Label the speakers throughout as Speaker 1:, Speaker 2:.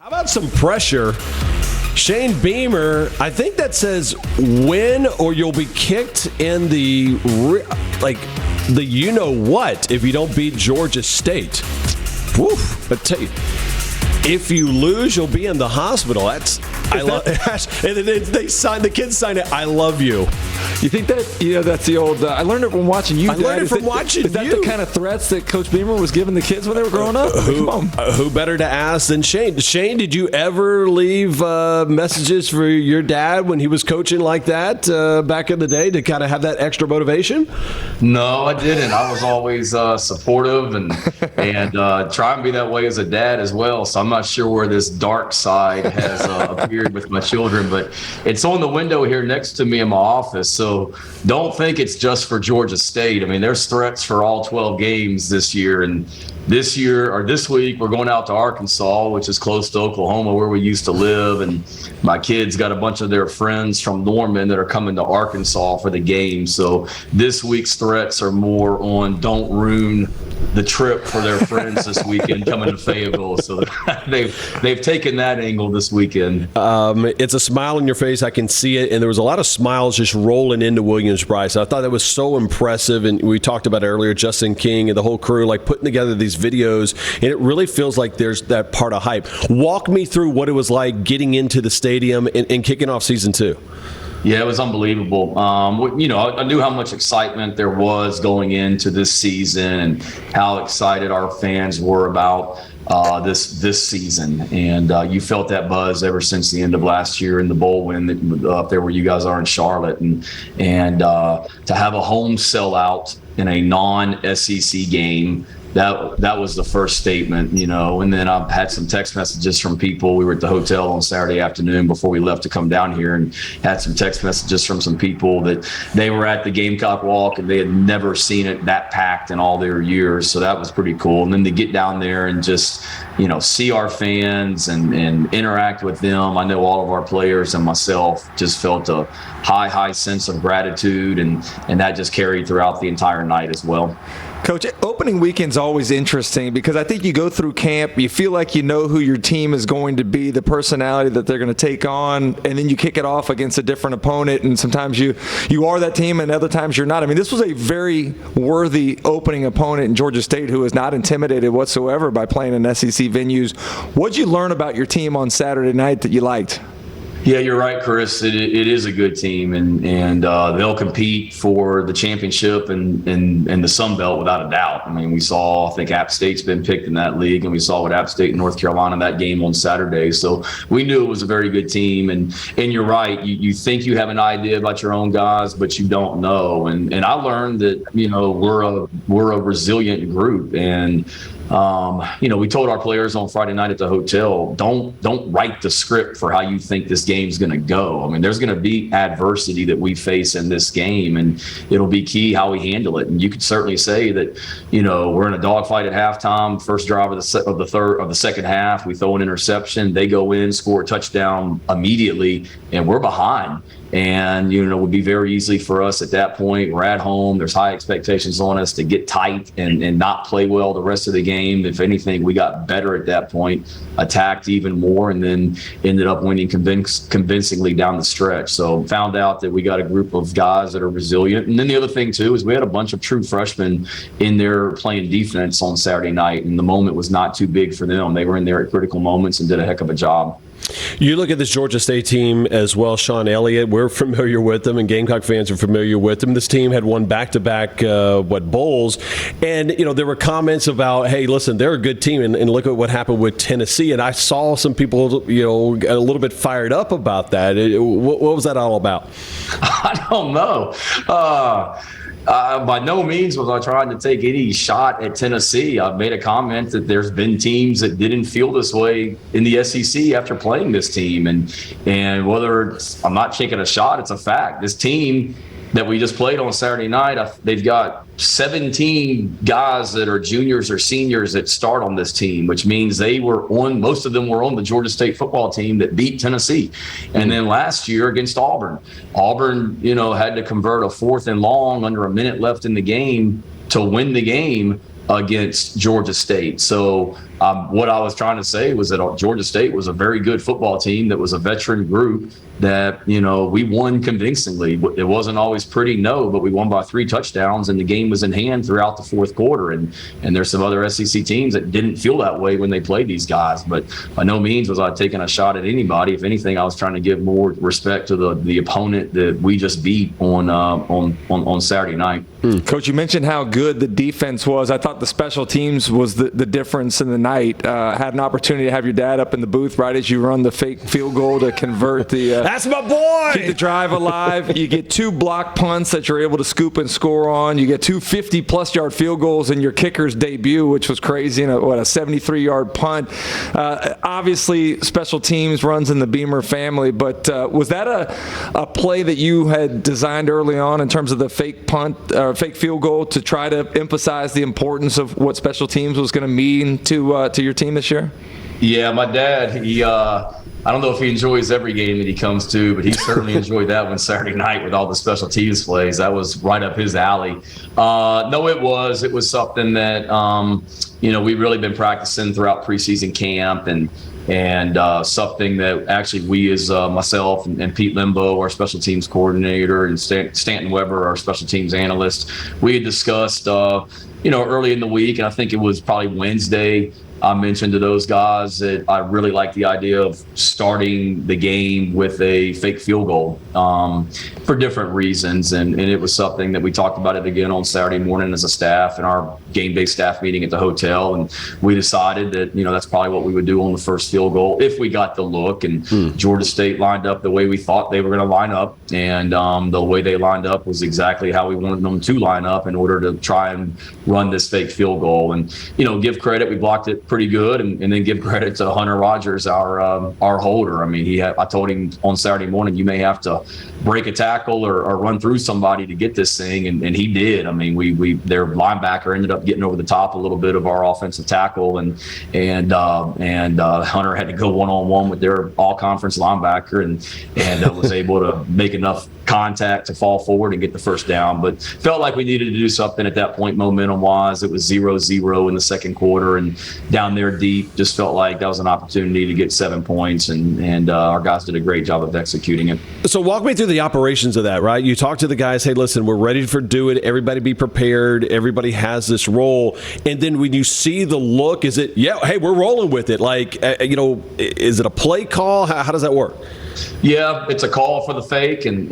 Speaker 1: How about some pressure? Shane Beamer, I think that says win or you'll be kicked in the you-know-what if you don't beat Georgia State. Woof. But tell you, if you lose, you'll be in the hospital. And the kids sign it, I love you.
Speaker 2: You think that, that's the old, I learned it from watching you, Dad.
Speaker 1: Is that
Speaker 2: the kind of threats that Coach Beamer was giving the kids when they were growing up?
Speaker 1: Who better to ask than Shane? Shane, did you ever leave messages for your dad when he was coaching like that back in the day to kind of have that extra motivation?
Speaker 3: No, I didn't. I was always supportive and try and be that way as a dad as well. So I'm not sure where this dark side has appeared with my children, but it's on the window here next to me in my office. So don't think it's just for Georgia State. I mean, there's threats for all 12 games this year. And this week, we're going out to Arkansas, which is close to Oklahoma, where we used to live. And my kids got a bunch of their friends from Norman that are coming to Arkansas for the game. So this week's threats are more on don't ruin the trip for their friends this weekend coming to Fayetteville. So they've taken that angle this weekend.
Speaker 1: It's a smile on your face. I can see it. And there was a lot of smiles just rolling into Williams-Brice. I thought that was so impressive. And we talked about it earlier, Justin King and the whole crew, like putting together these videos. And it really feels like there's that part of hype. Walk me through what it was like getting into the stadium and kicking off season 2.
Speaker 3: Yeah, it was unbelievable. I knew how much excitement there was going into this season and how excited our fans were about this season. And you felt that buzz ever since the end of last year in the bowl win up there where you guys are in Charlotte. And to have a home sellout in a non-SEC game, that was the first statement, and then I've had some text messages from people. We were at the hotel on Saturday afternoon before we left to come down here, and had some text messages from some people that they were at the Gamecock Walk and they had never seen it that packed in all their years. So that was pretty cool. And then to get down there and just, see our fans and interact with them. I know all of our players and myself just felt a high sense of gratitude, and that just carried throughout the entire night as well.
Speaker 2: Coach, opening weekend's always interesting because I think you go through camp, you feel like you know who your team is going to be, the personality that they're going to take on, and then you kick it off against a different opponent, and sometimes you are that team and other times you're not. I mean, this was a very worthy opening opponent in Georgia State who is not intimidated whatsoever by playing in SEC venues. What did you learn about your team on Saturday night that you liked?
Speaker 3: Yeah, you're right, Chris. It is a good team, and they'll compete for the championship and the Sun Belt without a doubt. I mean, I think App State's been picked in that league, and we saw what App State and North Carolina that game on Saturday. So we knew it was a very good team, and you're right. You think you have an idea about your own guys, but you don't know. And I learned that we're a resilient group, and we told our players on Friday night at the hotel, don't write the script for how you think this game's going to go. I mean, there's going to be adversity that we face in this game, and it'll be key how we handle it. And you could certainly say that, we're in a dogfight at halftime, first drive of the second half, we throw an interception, they go in, score a touchdown immediately, and we're behind. And, it would be very easy for us at that point. We're at home. There's high expectations on us to get tight and not play well the rest of the game. If anything, we got better at that point, attacked even more, and then ended up winning convincingly down the stretch. So found out that we got a group of guys that are resilient. And then the other thing, too, is we had a bunch of true freshmen in there playing defense on Saturday night, and the moment was not too big for them. They were in there at critical moments and did a heck of a job.
Speaker 1: You look at this Georgia State team as well, Sean Elliott. We're familiar with them, and Gamecock fans are familiar with them. This team had won back-to-back bowls, and there were comments about, hey, listen, they're a good team, and look at what happened with Tennessee. And I saw some people, a little bit fired up about that. What was that all about?
Speaker 3: I don't know. By no means was I trying to take any shot at Tennessee. I've made a comment that there's been teams that didn't feel this way in the SEC after playing this team. And whether I'm not taking a shot, it's a fact. This team that we just played on Saturday night, they've got 17 guys that are juniors or seniors that start on this team, which means most of them were on the Georgia State football team that beat Tennessee. And then last year against Auburn, had to convert a 4th and long under a minute left in the game to win the game against Georgia State. So what I was trying to say was that Georgia State was a very good football team that was a veteran group that, we won convincingly. It wasn't always pretty, no, but we won by 3 touchdowns, and the game was in hand throughout the fourth quarter. And there's some other SEC teams that didn't feel that way when they played these guys. But by no means was I taking a shot at anybody. If anything, I was trying to give more respect to the opponent that we just beat on Saturday night.
Speaker 2: Coach, you mentioned how good the defense was. I thought the special teams was the difference in the night. Had an opportunity to have your dad up in the booth right as you run the fake field goal to convert the
Speaker 1: that's my boy.
Speaker 2: Keep the drive alive. You get 2 block punts that you're able to scoop and score on. You get 2 50-plus yard field goals in your kicker's debut, which was crazy, and a 73-yard punt. Obviously, special teams runs in the Beamer family, but was that a play that you had designed early on in terms of the fake punt, fake field goal, to try to emphasize the importance of what special teams was going to mean to your team this year?
Speaker 3: Yeah, my dad, I don't know if he enjoys every game that he comes to, but he certainly enjoyed that one Saturday night with all the special teams plays. That was right up his alley. No, it was something that, we've really been practicing throughout preseason camp, and something that actually we as myself and Pete Limbo, our special teams coordinator, and Stanton Weber, our special teams analyst, we had discussed, early in the week, and I think it was probably Wednesday, I mentioned to those guys that I really like the idea of starting the game with a fake field goal for different reasons. And it was something that we talked about it again on Saturday morning as a staff in our game-based staff meeting at the hotel. And we decided that, that's probably what we would do on the first field goal if we got the look. And Georgia State lined up the way we thought they were going to line up. And the way they lined up was exactly how we wanted them to line up in order to try and run this fake field goal. And, give credit, we blocked it pretty good, and then give credit to Hunter Rogers, our holder. I mean, I told him on Saturday morning, you may have to break a tackle or run through somebody to get this thing, and he did. I mean, their linebacker ended up getting over the top a little bit of our offensive tackle, and Hunter had to go one-on-one with their all-conference linebacker, and was able to make enough contact to fall forward and get the first down. But felt like we needed to do something at that point momentum-wise. It was 0-0 in the second quarter, and down there deep, just felt like that was an opportunity to get 7 points, and our guys did a great job of executing it.
Speaker 1: So walk me through the operations of that, right? You talk to the guys, hey, listen, we're ready for do it. Everybody be prepared. Everybody has this role. And then when you see the look, is it, hey, we're rolling with it? Like, is it a play call? How does that work?
Speaker 3: Yeah, it's a call for the fake, and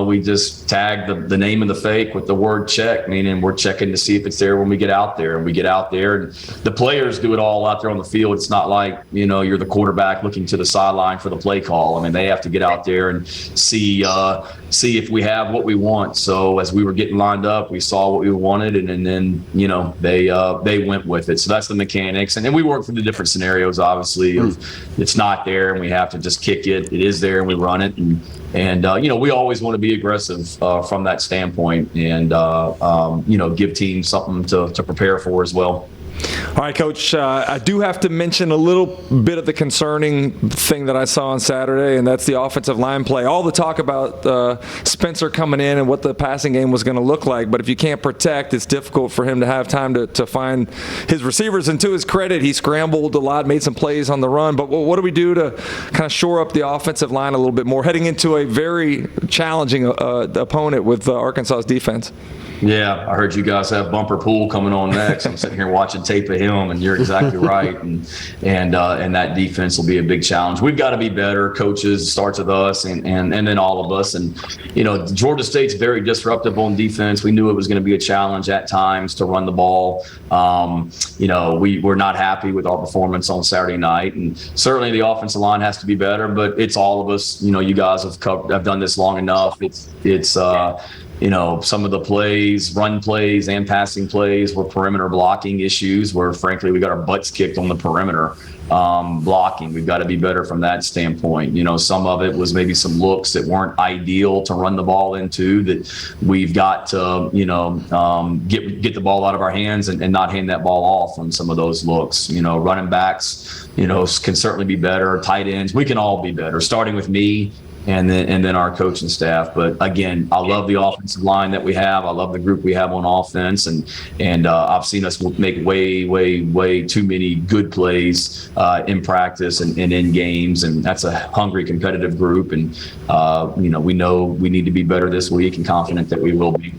Speaker 3: we just tag the name of the fake with the word check, meaning we're checking to see if it's there when we get out there. And we get out there, and the players do it all out there on the field. It's not like, you're the quarterback looking to the sideline for the play call. I mean, they have to get out there and see if we have what we want. So as we were getting lined up, we saw what we wanted, and then they went with it. So that's the mechanics, and then we work through the different scenarios. Obviously, if it's not there and we have to just kick it, it is there and we run it, and we always want to be aggressive from that standpoint, and give teams something to prepare for as well.
Speaker 2: All right, Coach, I do have to mention a little bit of the concerning thing that I saw on Saturday, and that's the offensive line play. All the talk about Spencer coming in and what the passing game was going to look like, but if you can't protect, it's difficult for him to have time to find his receivers. And to his credit, he scrambled a lot, made some plays on the run. But what do we do to kind of shore up the offensive line a little bit more, heading into a very challenging opponent with Arkansas's defense?
Speaker 3: Yeah, I heard you guys have Bumper Pool coming on next. I'm sitting here watching tape of him, and you're exactly right. And that defense will be a big challenge. We've got to be better. Coaches, starts with us, and then all of us. And Georgia State's very disruptive on defense. We knew it was going to be a challenge at times to run the ball. We're not happy with our performance on Saturday night, and certainly the offensive line has to be better. But it's all of us. You guys have done this long enough. It's some of the plays, run plays and passing plays were perimeter blocking issues where, frankly, we got our butts kicked on the perimeter blocking. We've got to be better from that standpoint. Some of it was maybe some looks that weren't ideal to run the ball into, that we've got to, get the ball out of our hands and not hand that ball off on some of those looks. Running backs, can certainly be better. Tight ends, we can all be better, starting with me then our coaching staff. But again, I love the offensive line that we have. I love the group we have on offense, and I've seen us make way too many good plays in practice and in games, and that's a hungry, competitive group. And we know we need to be better this week, and confident that we will be.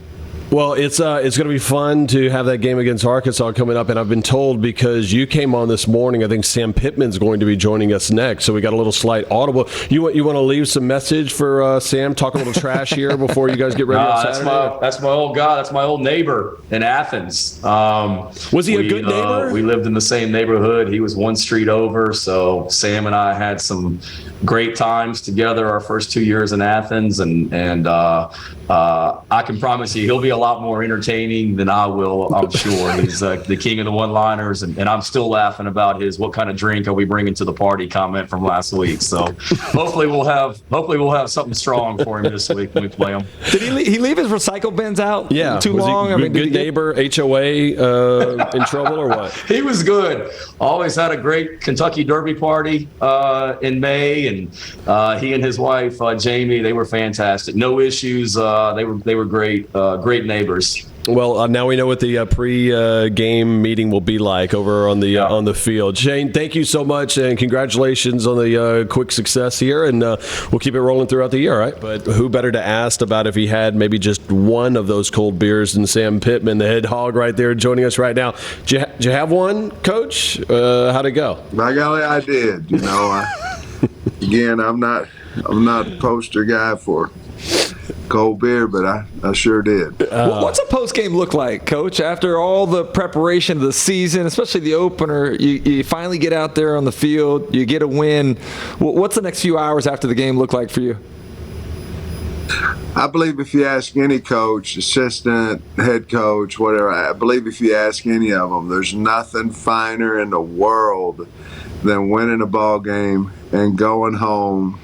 Speaker 1: Well, it's going to be fun to have that game against Arkansas coming up, and I've been told because you came on this morning, I think Sam Pittman's going to be joining us next, so we got a little slight audible. You want to leave some message for Sam? Talk a little trash here before you guys get ready on Saturday?
Speaker 3: That's my old guy. That's my old neighbor in Athens.
Speaker 1: Was he a good neighbor?
Speaker 3: We lived in the same neighborhood. He was one street over, so Sam and I had some great times together our first 2 years in Athens, and I can promise you he'll be a lot more entertaining than I will, I'm sure. He's the king of the one-liners, and I'm still laughing about his "what kind of drink are we bringing to the party" comment from last week. So hopefully we'll have something strong for him this week when we play him.
Speaker 2: Did he leave his recycle bins out too long?
Speaker 1: He good neighbor, HOA in trouble or what?
Speaker 3: He was good. Always had a great Kentucky Derby party in May, and he and his wife Jamie, they were fantastic. No issues. They were great neighbors.
Speaker 1: Well, now we know what the pre-game meeting will be like over on the field. Shane, thank you so much, and congratulations on the quick success here. And we'll keep it rolling throughout the year, right? But who better to ask about if he had maybe just one of those cold beers than Sam Pittman, the head hog right there, joining us right now. Did you have one, Coach? How'd it go?
Speaker 4: By golly, I did. Again, I'm not a poster guy for cold beer, but I sure did.
Speaker 2: What's a post-game look like, Coach? After all the preparation of the season, especially the opener, you finally get out there on the field, you get a win. What's the next few hours after the game look like for you?
Speaker 4: I believe if you ask any coach, assistant, head coach, whatever, I believe if you ask any of them, there's nothing finer in the world than winning a ball game and going home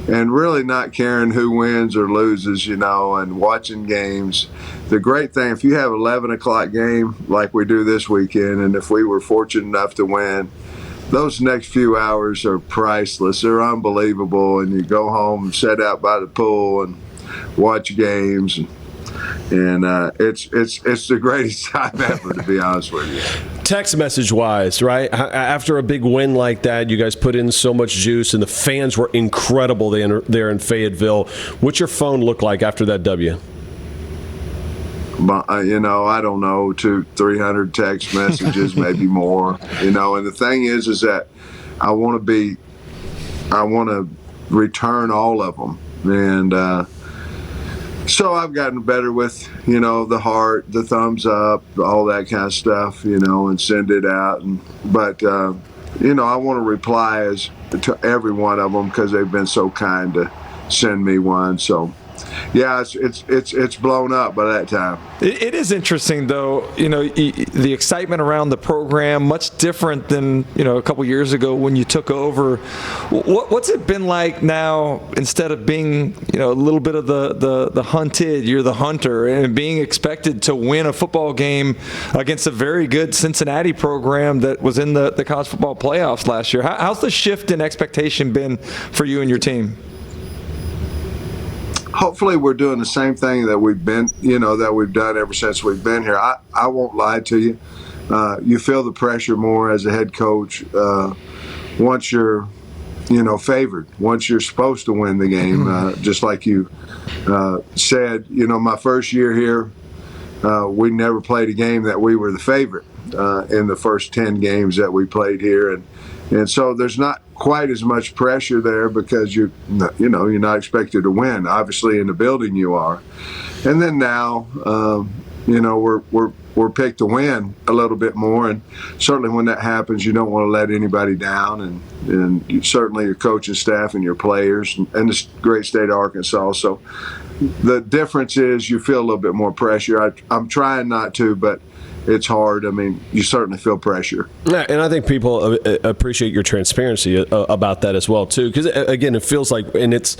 Speaker 4: and really not caring who wins or loses, and watching games. The great thing, if you have 11 o'clock game like we do this weekend, and if we were fortunate enough to win, those next few hours are priceless. They're unbelievable, and you go home and sit out by the pool and watch games, and it's the greatest time ever, to be honest with you.
Speaker 1: Text message wise, right? After a big win like that, you guys put in so much juice, and the fans were incredible there in Fayetteville. What's your phone look like after that W?
Speaker 4: I don't know, 200-300 text messages, maybe more. And the thing is that I want to return all of them, and so I've gotten better with, the heart, the thumbs up, all that kind of stuff, and send it out. But I want to reply to every one of them because they've been so kind to send me one. So, yeah, it's blown up by that time.
Speaker 2: It is interesting, though. The excitement around the program much different than a couple years ago when you took over. What's it been like now? Instead of being a little bit of the hunted, you're the hunter, and being expected to win a football game against a very good Cincinnati program that was in the college football playoffs last year. How's the shift in expectation been for you and your team?
Speaker 4: Hopefully we're doing the same thing that we've done ever since we've been here. I won't lie to you. You feel the pressure more as a head coach once you're, favored, once you're supposed to win the game. Just like you said, my first year here, we never played a game that we were the favorite in the first 10 games that we played here. And so there's not quite as much pressure there because you're not expected to win. Obviously, in the building you are. And then now, we're picked to win a little bit more. And certainly when that happens, you don't want to let anybody down. And certainly your coaching staff and your players and the great state of Arkansas. So the difference is you feel a little bit more pressure. I'm trying not to, but it's hard. I mean, you certainly feel pressure.
Speaker 1: Yeah, and I think people appreciate your transparency about that as well, too. Because, again, it feels like, and it's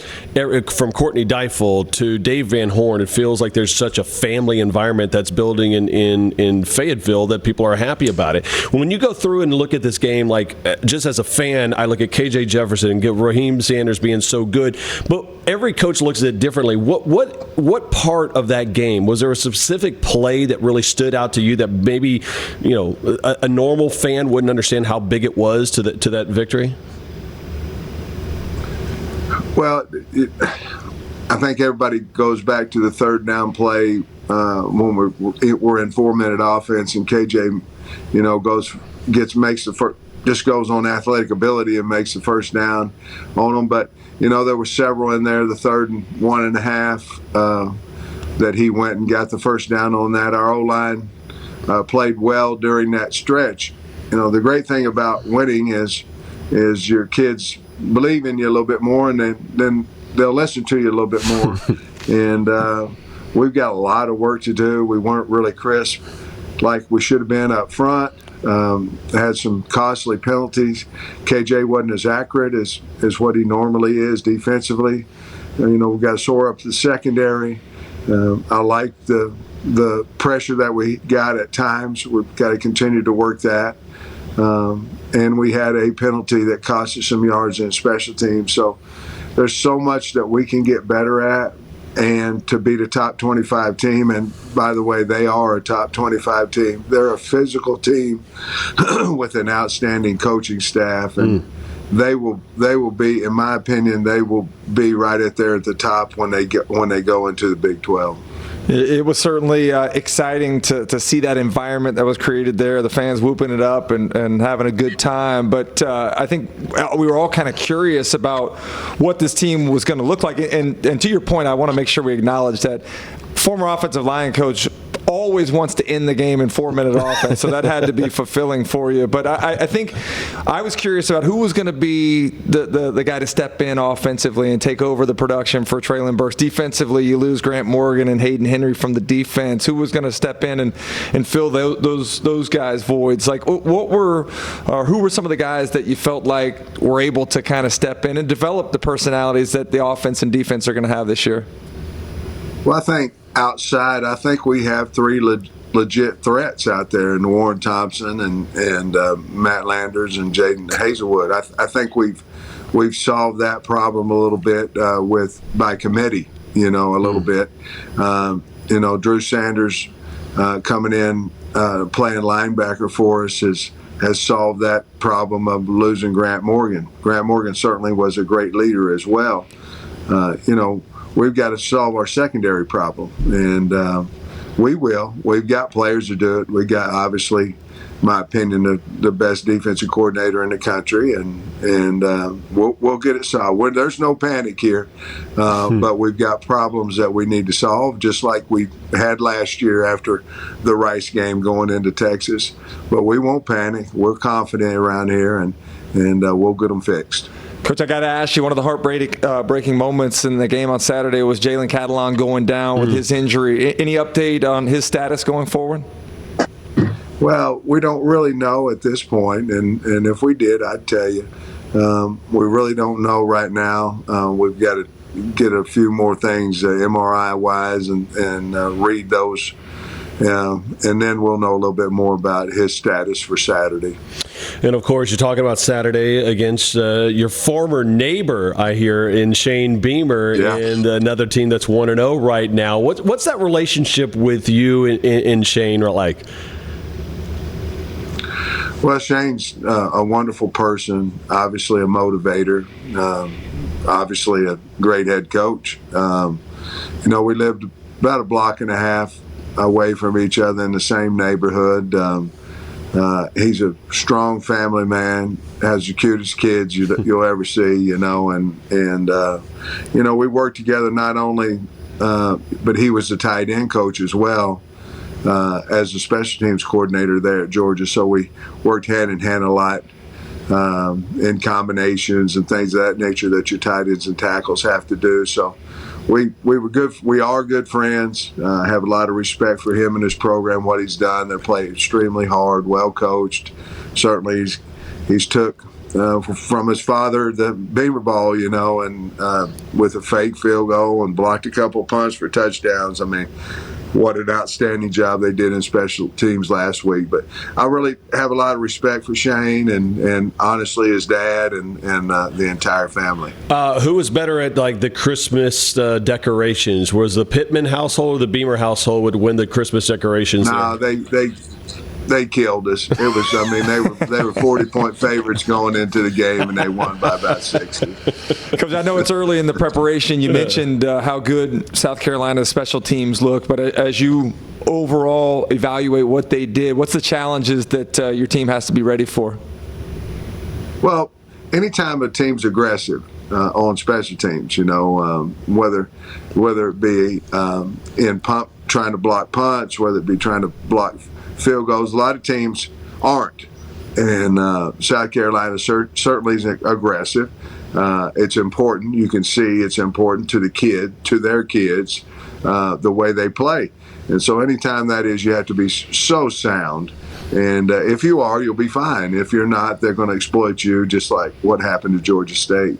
Speaker 1: from Courtney Deifel to Dave Van Horn, it feels like there's such a family environment that's building in Fayetteville that people are happy about it. When you go through and look at this game, like, just as a fan, I look at KJ Jefferson and get Raheem Sanders being so good, but every coach looks at it differently. What part of that game, was there a specific play that really stood out to you that maybe, you know, a normal fan wouldn't understand how big it was to that victory?
Speaker 4: Well, I think everybody goes back to the third down play when we're in 4-minute offense, and KJ, you know, just goes on athletic ability and makes the first down on them. But you know, there were several in there. The 3rd and 1.5 that he went and got the first down on that. Our O-line played well during that stretch. You know, the great thing about winning is your kids believe in you a little bit more, and then they'll listen to you a little bit more. And we've got a lot of work to do. We weren't really crisp like we should have been up front. Had some costly penalties. KJ wasn't as accurate as what he normally is defensively. You know, we've got to shore up the secondary. I like the pressure that we got at times. We've got to continue to work that. And we had a penalty that cost us some yards in special teams. So there's so much that we can get better at, and to beat a top 25 team. And by the way, they are a top 25 team. They're a physical team with an outstanding coaching staff, and they will be, in my opinion, they will be right at there at the top when they go into the Big 12.
Speaker 2: It was certainly exciting to see that environment that was created there, the fans whooping it up and having a good time. But I think we were all kind of curious about what this team was going to look like. And to your point, I want to make sure we acknowledge that former offensive line coach always wants to end the game in 4-minute offense, so that had to be fulfilling for you. But I think I was curious about who was going to be the guy to step in offensively and take over the production for Treylon Burks. Defensively, you lose Grant Morgan and Hayden Henry from the defense. Who was going to step in and fill those guys' voids? Like, who were some of the guys that you felt like were able to kind of step in and develop the personalities that the offense and defense are going to have this year?
Speaker 4: Well, I think outside, I think we have 3 legit threats out there in Warren Thompson and Matt Landers and Jaden Hazelwood. I think we've solved that problem a little bit by committee, you know, a little bit. You know, Drew Sanders coming in playing linebacker for us has solved that problem of losing Grant Morgan. Grant Morgan certainly was a great leader as well. You know, we've got to solve our secondary problem, and we will. We've got players to do it. We got, obviously, in my opinion, the best defensive coordinator in the country, and we'll get it solved. There's no panic here, but we've got problems that we need to solve, just like we had last year after the Rice game going into Texas. But we won't panic. We're confident around here, and we'll get them fixed.
Speaker 2: Coach, I got to ask you, one of the heartbreaking moments in the game on Saturday was Jalen Catalon going down with his injury. Any update on his status going forward?
Speaker 4: Well, we don't really know at this point, and if we did, I'd tell you. We really don't know right now. We've got to get a few more things MRI-wise and read those, and then we'll know a little bit more about his status for Saturday.
Speaker 1: And, of course, you're talking about Saturday against your former neighbor, I hear, in Shane Beamer, and another team that's 1-0 right now. What's that relationship with you and Shane like?
Speaker 4: Well, Shane's a wonderful person, obviously a motivator, obviously a great head coach. You know, we lived about a block and a half away from each other in the same neighborhood. He's a strong family man, has the cutest kids you'll ever see, you know, and you know, we worked together not only, but he was the tight end coach as well, as the special teams coordinator there at Georgia. So we worked hand in hand a lot in combinations and things of that nature that your tight ends and tackles have to do. So we were good. We are good friends. I have a lot of respect for him and his program, what he's done. They're playing extremely hard, well coached. Certainly, he's took from his father the Beamer ball, and with a fake field goal and blocked a couple punts for touchdowns. I mean, what an outstanding job they did in special teams last week. But I really have a lot of respect for Shane and honestly his dad and the entire family.
Speaker 1: Who was better at like the Christmas decorations? Was the Pittman household or the Beamer household would win the Christmas decorations?
Speaker 4: No, they killed us. It was, I mean, they were 40-point favorites going into the game, and they won by about 60.
Speaker 2: Coach, I know it's early in the preparation. You mentioned how good South Carolina's special teams look, but as you overall evaluate what they did, what's the challenges that your team has to be ready for?
Speaker 4: Well, anytime a team's aggressive on special teams, whether it be in trying to block punts, whether it be trying to block field goals, a lot of teams aren't. And South Carolina certainly is aggressive. It's important. You can see it's important to their kids, the way they play. And so anytime that is, you have to be so sound. And if you are, you'll be fine. If you're not, they're going to exploit you, just like what happened to Georgia State.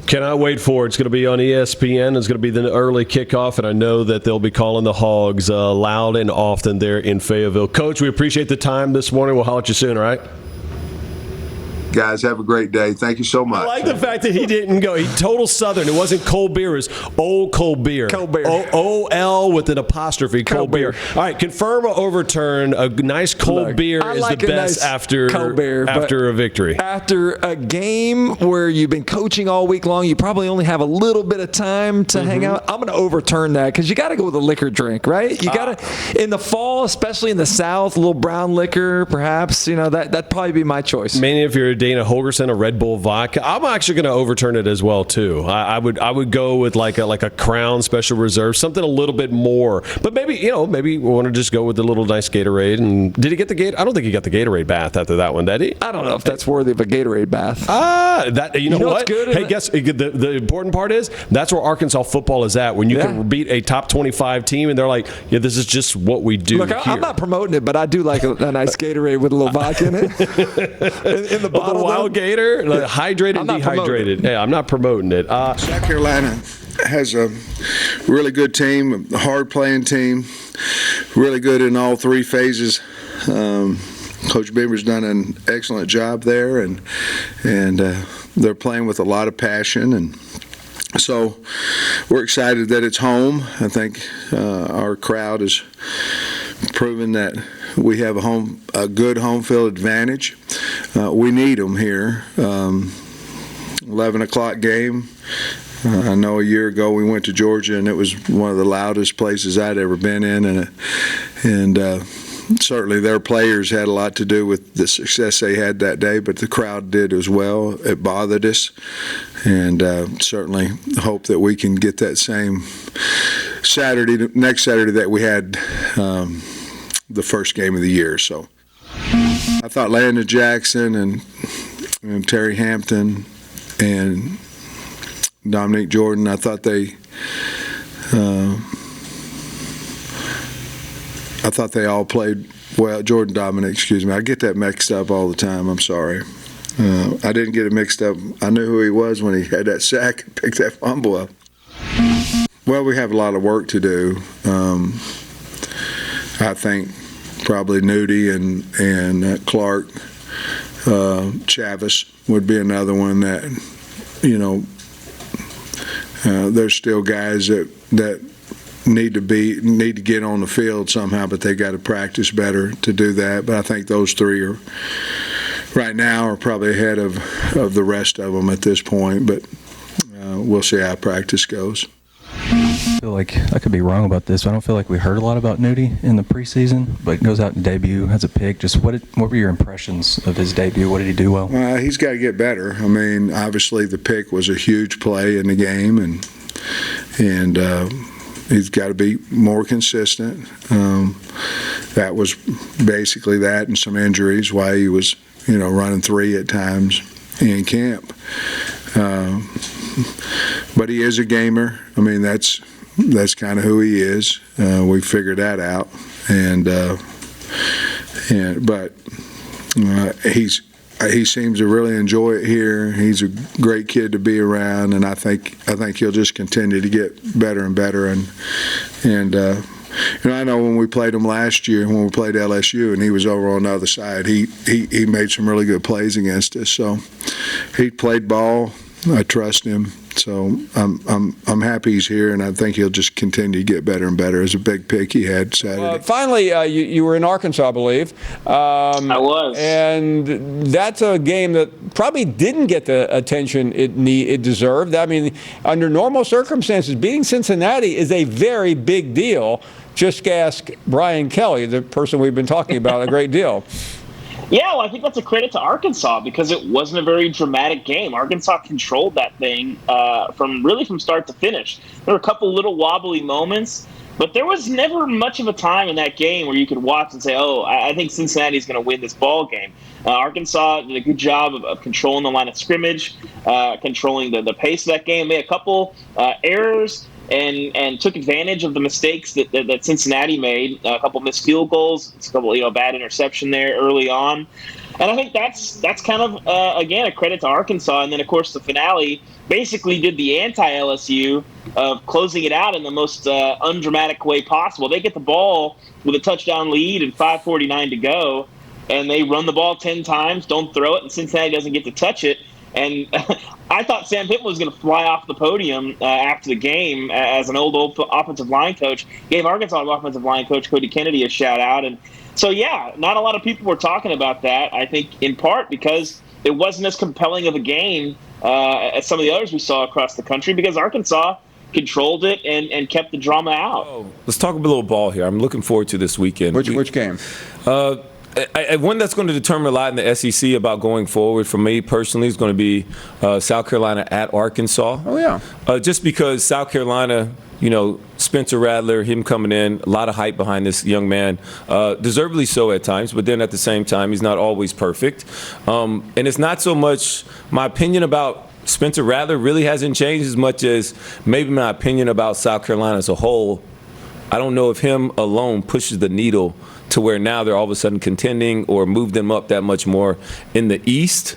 Speaker 1: Cannot wait for it. It's going to be on ESPN. It's going to be the early kickoff, and I know that they'll be calling the Hogs loud and often there in Fayetteville. Coach, we appreciate the time this morning. We'll holler at you soon, all right?
Speaker 4: Guys, have a great day. Thank you so much.
Speaker 1: I like the fact that he didn't go. He total Southern. It wasn't cold beer. It was old cold beer.
Speaker 2: Cold beer.
Speaker 1: O-L with an apostrophe. Cold beer. All right, confirm or overturn. A nice cold beer is the best after a victory.
Speaker 2: After a game where you've been coaching all week long, you probably only have a little bit of time to hang out. I'm going to overturn that because you got to go with a liquor drink, right? You got to, in the fall, especially in the South, a little brown liquor, perhaps. That'd probably be my choice.
Speaker 1: Maybe if you're Dana Holgerson, a Red Bull vodka. I'm actually going to overturn it as well too. I would go with like a Crown Special Reserve, something a little bit more. But maybe we want to just go with the little nice Gatorade. And did he get the Gatorade? I don't think he got the Gatorade bath after that one, did he?
Speaker 2: I don't know if that's worthy of a Gatorade bath.
Speaker 1: You know what? Good, hey, guess the important part is that's where Arkansas football is at. When you can beat a top 25 team, and they're like, yeah, this is just what we do.
Speaker 2: Look, I'm not promoting it, but I do like a nice Gatorade with a little vodka in it. in the bottle.
Speaker 1: The Wild Gator, hydrated and dehydrated. Yeah, I'm not promoting it.
Speaker 5: South Carolina has a really good team, a hard-playing team, really good in all three phases. Coach Beamer's done an excellent job there, and they're playing with a lot of passion, and so we're excited that it's home. I think our crowd has proven that we have a good home field advantage. We need them here. 11 o'clock game. I know a year ago we went to Georgia and it was one of the loudest places I'd ever been in, and certainly their players had a lot to do with the success they had that day, but the crowd did as well. It bothered us, and certainly hope that we can get that same next Saturday that we had the first game of the year. So I thought Landon Jackson and Terry Hampton and Dominique Jordan, I thought they all played well. Jordan Dominic, excuse me. I get that mixed up all the time. I'm sorry. I didn't get it mixed up. I knew who he was when he had that sack and picked that fumble up. Well, we have a lot of work to do. I think probably Nudie and Clark, Chavis would be another one that, there's still guys that need to get on the field somehow, but they got to practice better to do that. But I think those three are right now are probably ahead of the rest of them at this point. But we'll see how practice goes.
Speaker 6: I feel like I could be wrong about this, but I don't feel like we heard a lot about Nudie in the preseason, but goes out and debut, has a pick. Just what were your impressions of his debut? What did he do well?
Speaker 5: He's got to get better. I mean, obviously the pick was a huge play in the game, and he's got to be more consistent. That was basically that and some injuries, why he was, running 3 at times in camp. but he is a gamer. I mean, that's kind of who he is. We figured that out, but he seems to really enjoy it here. He's a great kid to be around, and I think he'll just continue to get better and better. And I know when we played him last year, when we played LSU, and he was over on the other side, he made some really good plays against us. So he played ball. I trust him. So I'm happy he's here, and I think he'll just continue to get better and better. As a big pick he had Saturday.
Speaker 7: Finally, you were in Arkansas, I believe.
Speaker 8: I was.
Speaker 7: And that's a game that probably didn't get the attention it deserved. I mean, under normal circumstances, beating Cincinnati is a very big deal. Just ask Brian Kelly, the person we've been talking about a great deal.
Speaker 8: Yeah, well, I think that's a credit to Arkansas because it wasn't a very dramatic game. Arkansas controlled that thing from start to finish. There were a couple little wobbly moments, but there was never much of a time in that game where you could watch and say, oh, I think Cincinnati's going to win this ball game. Arkansas did a good job of controlling the line of scrimmage, controlling the pace of that game. Made a couple errors and took advantage of the mistakes that Cincinnati made. A couple missed field goals, a couple bad interception there early on, and I think that's kind of again a credit to Arkansas. And then of course the finale basically did the anti-LSU of closing it out in the most undramatic way possible. They get the ball with a touchdown lead and 5:49 to go, and they run the ball 10 times, don't throw it, and Cincinnati doesn't get to touch it. And I thought Sam Pittman was going to fly off the podium after the game as an old offensive line coach. Gave Arkansas offensive line coach Cody Kennedy a shout out. And so, yeah, not a lot of people were talking about that, I think, in part because it wasn't as compelling of a game as some of the others we saw across the country because Arkansas controlled it and kept the drama out.
Speaker 9: Oh, let's talk a little ball here. I'm looking forward to this weekend.
Speaker 7: Which game?
Speaker 9: One that's going to determine a lot in the SEC about going forward for me personally is going to be South Carolina at Arkansas.
Speaker 7: Oh, yeah.
Speaker 9: Just because South Carolina, Spencer Rattler, him coming in, a lot of hype behind this young man, deservedly so at times, but then at the same time, he's not always perfect. And it's not so much my opinion about Spencer Rattler really hasn't changed as much as maybe my opinion about South Carolina as a whole. I don't know if him alone pushes the needle to where now they're all of a sudden contending or move them up that much more in the East,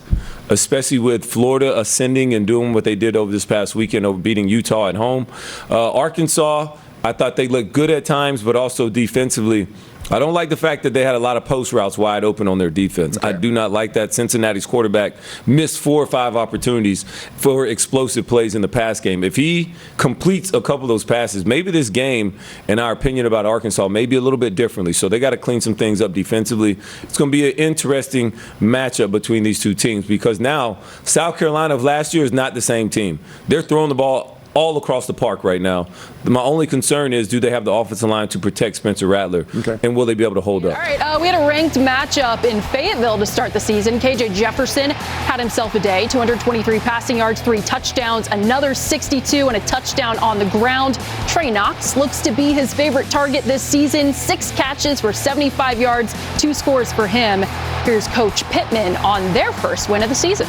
Speaker 9: especially with Florida ascending and doing what they did over this past weekend over beating Utah at home. Arkansas, I thought they looked good at times, but also defensively. I don't like the fact that they had a lot of post routes wide open on their defense. Okay. I do not like that. Cincinnati's quarterback missed 4 or 5 opportunities for explosive plays in the pass game. If he completes a couple of those passes, maybe this game, in our opinion about Arkansas, may be a little bit differently. So they got to clean some things up defensively. It's going to be an interesting matchup between these two teams because now South Carolina of last year is not the same team. They're throwing the ball all across the park right now. My only concern is, do they have the offensive line to protect Spencer Rattler? Okay. And will they be able to hold up?
Speaker 10: All right, we had a ranked matchup in Fayetteville to start the season. KJ Jefferson had himself a day, 223 passing yards, 3 touchdowns, another 62 and a touchdown on the ground. Trey Knox looks to be his favorite target this season, 6 catches for 75 yards, 2 scores for him. Here's Coach Pittman on their first win of the season.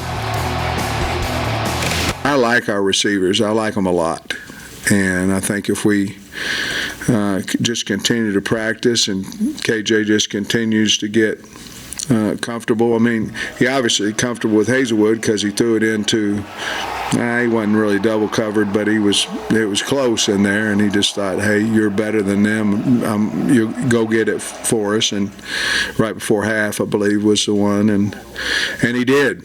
Speaker 5: I like our receivers. I like them a lot. And I think if we just continue to practice and KJ just continues to get comfortable. I mean, he obviously comfortable with Hazelwood because he threw it into, he wasn't really double covered, but it was close in there, and he just thought, hey, you're better than them. You go get it for us. And right before half, I believe, was the one, and he did.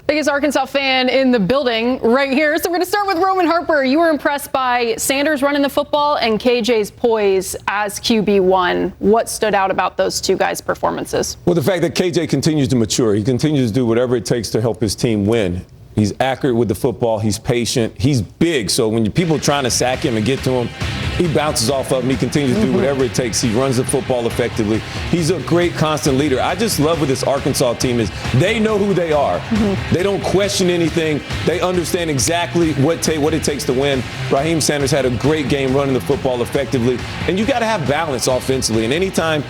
Speaker 10: Biggest Arkansas fan in the building right here. So we're going to start with Roman Harper. You were impressed by Sanders running the football and KJ's poise as QB1. What stood out about those two guys' performances?
Speaker 9: Well, the fact that KJ continues to mature. He continues to do whatever it takes to help his team win. He's accurate with the football. He's patient. He's big. So when people are trying to sack him and get to him, he bounces off of him. He continues to do whatever it takes. He runs the football effectively. He's a great constant leader. I just love what this Arkansas team is. They know who they are. They don't question anything. They understand exactly what it takes to win. Raheem Sanders had a great game running the football effectively. And you got to have balance offensively. And anytime,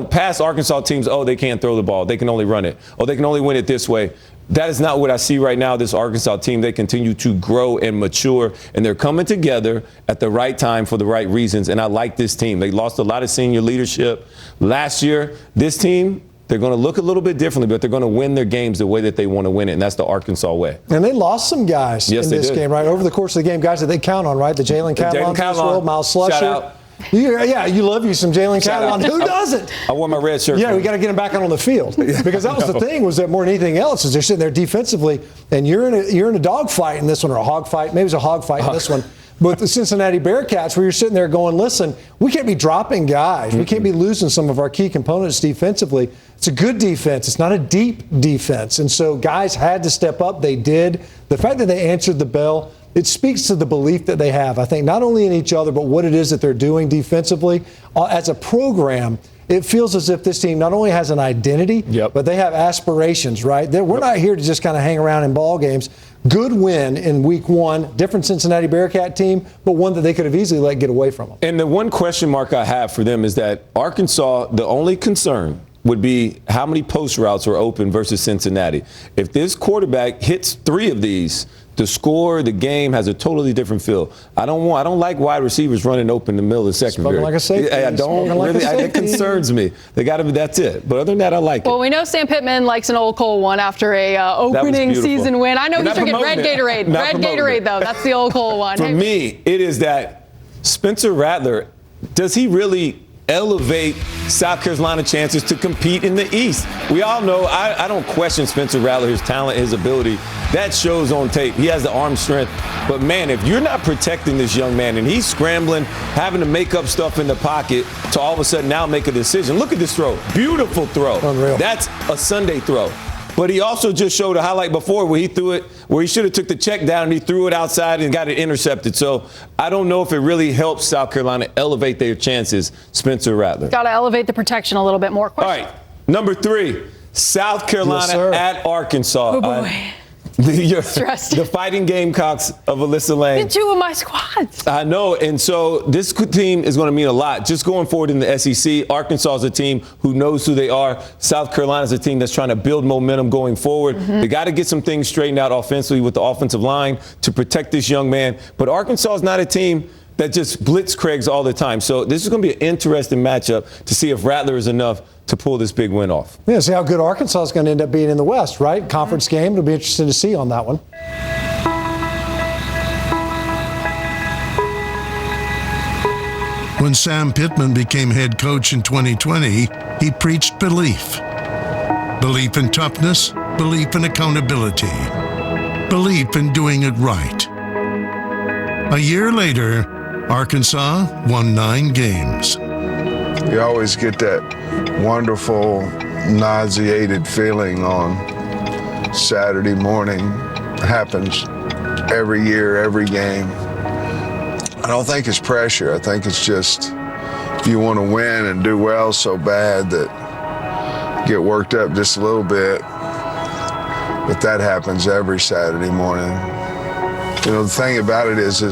Speaker 9: past Arkansas teams, they can't throw the ball. They can only run it. Or they can only win it this way. that is not what I see right now, this Arkansas team. They continue to grow and mature, and they're coming together at the right time for the right reasons, and I like this team. They lost a lot of senior leadership last year. This team, they're going to look a little bit differently, but they're going to win their games the way that they want to win it, and that's the Arkansas way.
Speaker 11: And they lost some guys in this game, right? Over the course of the game, guys that they count on, right? The Jalen Catalon, Miles Slusher.
Speaker 9: Shout out.
Speaker 11: Yeah, you love you some Jalen Catalon. Who doesn't?
Speaker 9: I wore my red shirt.
Speaker 11: Yeah, we got to get him back out on the field because that was the thing. Was that more than anything else? Is they're sitting there defensively, and you're in a dog fight in this one, or a hog fight. Maybe it's a hog fight in this one. But the Cincinnati Bearcats, where you're sitting there going, listen, we can't be dropping guys. We can't be losing some of our key components defensively. It's a good defense. It's not a deep defense. And so guys had to step up. They did. The fact that they answered the bell, it speaks to the belief that they have, I think, not only in each other, but what it is that they're doing defensively. As a program, it feels as if this team not only has an identity, but they have aspirations, right? We're not here to just kind of hang around in ball games. Good win in week one, different Cincinnati Bearcat team, but one that they could have easily let get away from them.
Speaker 9: And the one question mark I have for them is that Arkansas, the only concern would be how many post routes are open versus Cincinnati. If this quarterback hits 3 of these, the score, the game has a totally different feel. I don't like wide receivers running open in the middle of the secondary.
Speaker 11: Like a safety.
Speaker 9: I don't really. It concerns me. They got to be. That's it. But other than that, I like it.
Speaker 10: Well, we know Sam Pittman likes an Old Cole one after a opening season win. I know he's drinking red Gatorade. Red Gatorade, though. That's the Old Cole one.
Speaker 9: For me, it is that Spencer Rattler. Does he really elevate South Carolina's chances to compete in the East? We all know, I don't question Spencer Rattler, his talent, his ability. That shows on tape. He has the arm strength. But, man, if you're not protecting this young man and he's scrambling, having to make up stuff in the pocket to all of a sudden now make a decision. Look at this throw. Beautiful throw.
Speaker 11: Unreal.
Speaker 9: That's a Sunday throw. But he also just showed a highlight before where he threw it, where he should have took the check down and he threw it outside and got it intercepted. So I don't know if it really helps South Carolina elevate their chances, Spencer Rattler.
Speaker 10: Got to elevate the protection a little bit more.
Speaker 9: All right, number 3, South Carolina at Arkansas.
Speaker 10: Oh, boy.
Speaker 9: The Fighting Gamecocks of Alyssa Lane.
Speaker 10: 2 of my squads.
Speaker 9: I know, and so this team is going to mean a lot. Just going forward in the SEC, Arkansas is a team who knows who they are. South Carolina is a team that's trying to build momentum going forward. They got to get some things straightened out offensively with the offensive line to protect this young man. But Arkansas is not a team that just blitzkriegs all the time. So this is going to be an interesting matchup to see if Rattler is enough to pull this big win off.
Speaker 11: Yeah, see how good Arkansas is going to end up being in the West, right? Conference game. It'll be interesting to see on that one.
Speaker 12: When Sam Pittman became head coach in 2020, he preached belief. Belief in toughness, belief in accountability, belief in doing it right. A year later, Arkansas won 9 games.
Speaker 4: You always get that wonderful, nauseated feeling on Saturday morning. It happens every year, every game. I don't think it's pressure. I think it's just you want to win and do well so bad that you get worked up just a little bit. But that happens every Saturday morning. You know, the thing about it is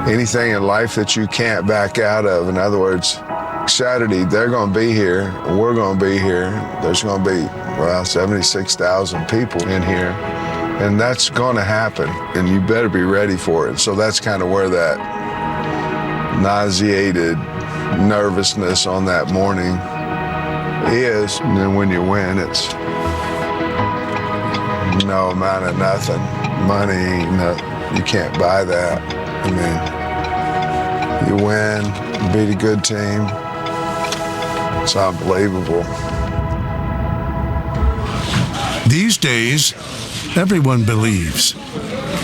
Speaker 4: anything in life that you can't back out of. In other words, Saturday, they're going to be here, we're going to be here. There's going to be, 76,000 people in here, and that's going to happen, and you better be ready for it. So that's kind of where that nauseated nervousness on that morning is. And then when you win, it's no amount of nothing. Money, no, you can't buy that. I mean, you win, you beat a good team. It's unbelievable.
Speaker 12: These days, everyone believes.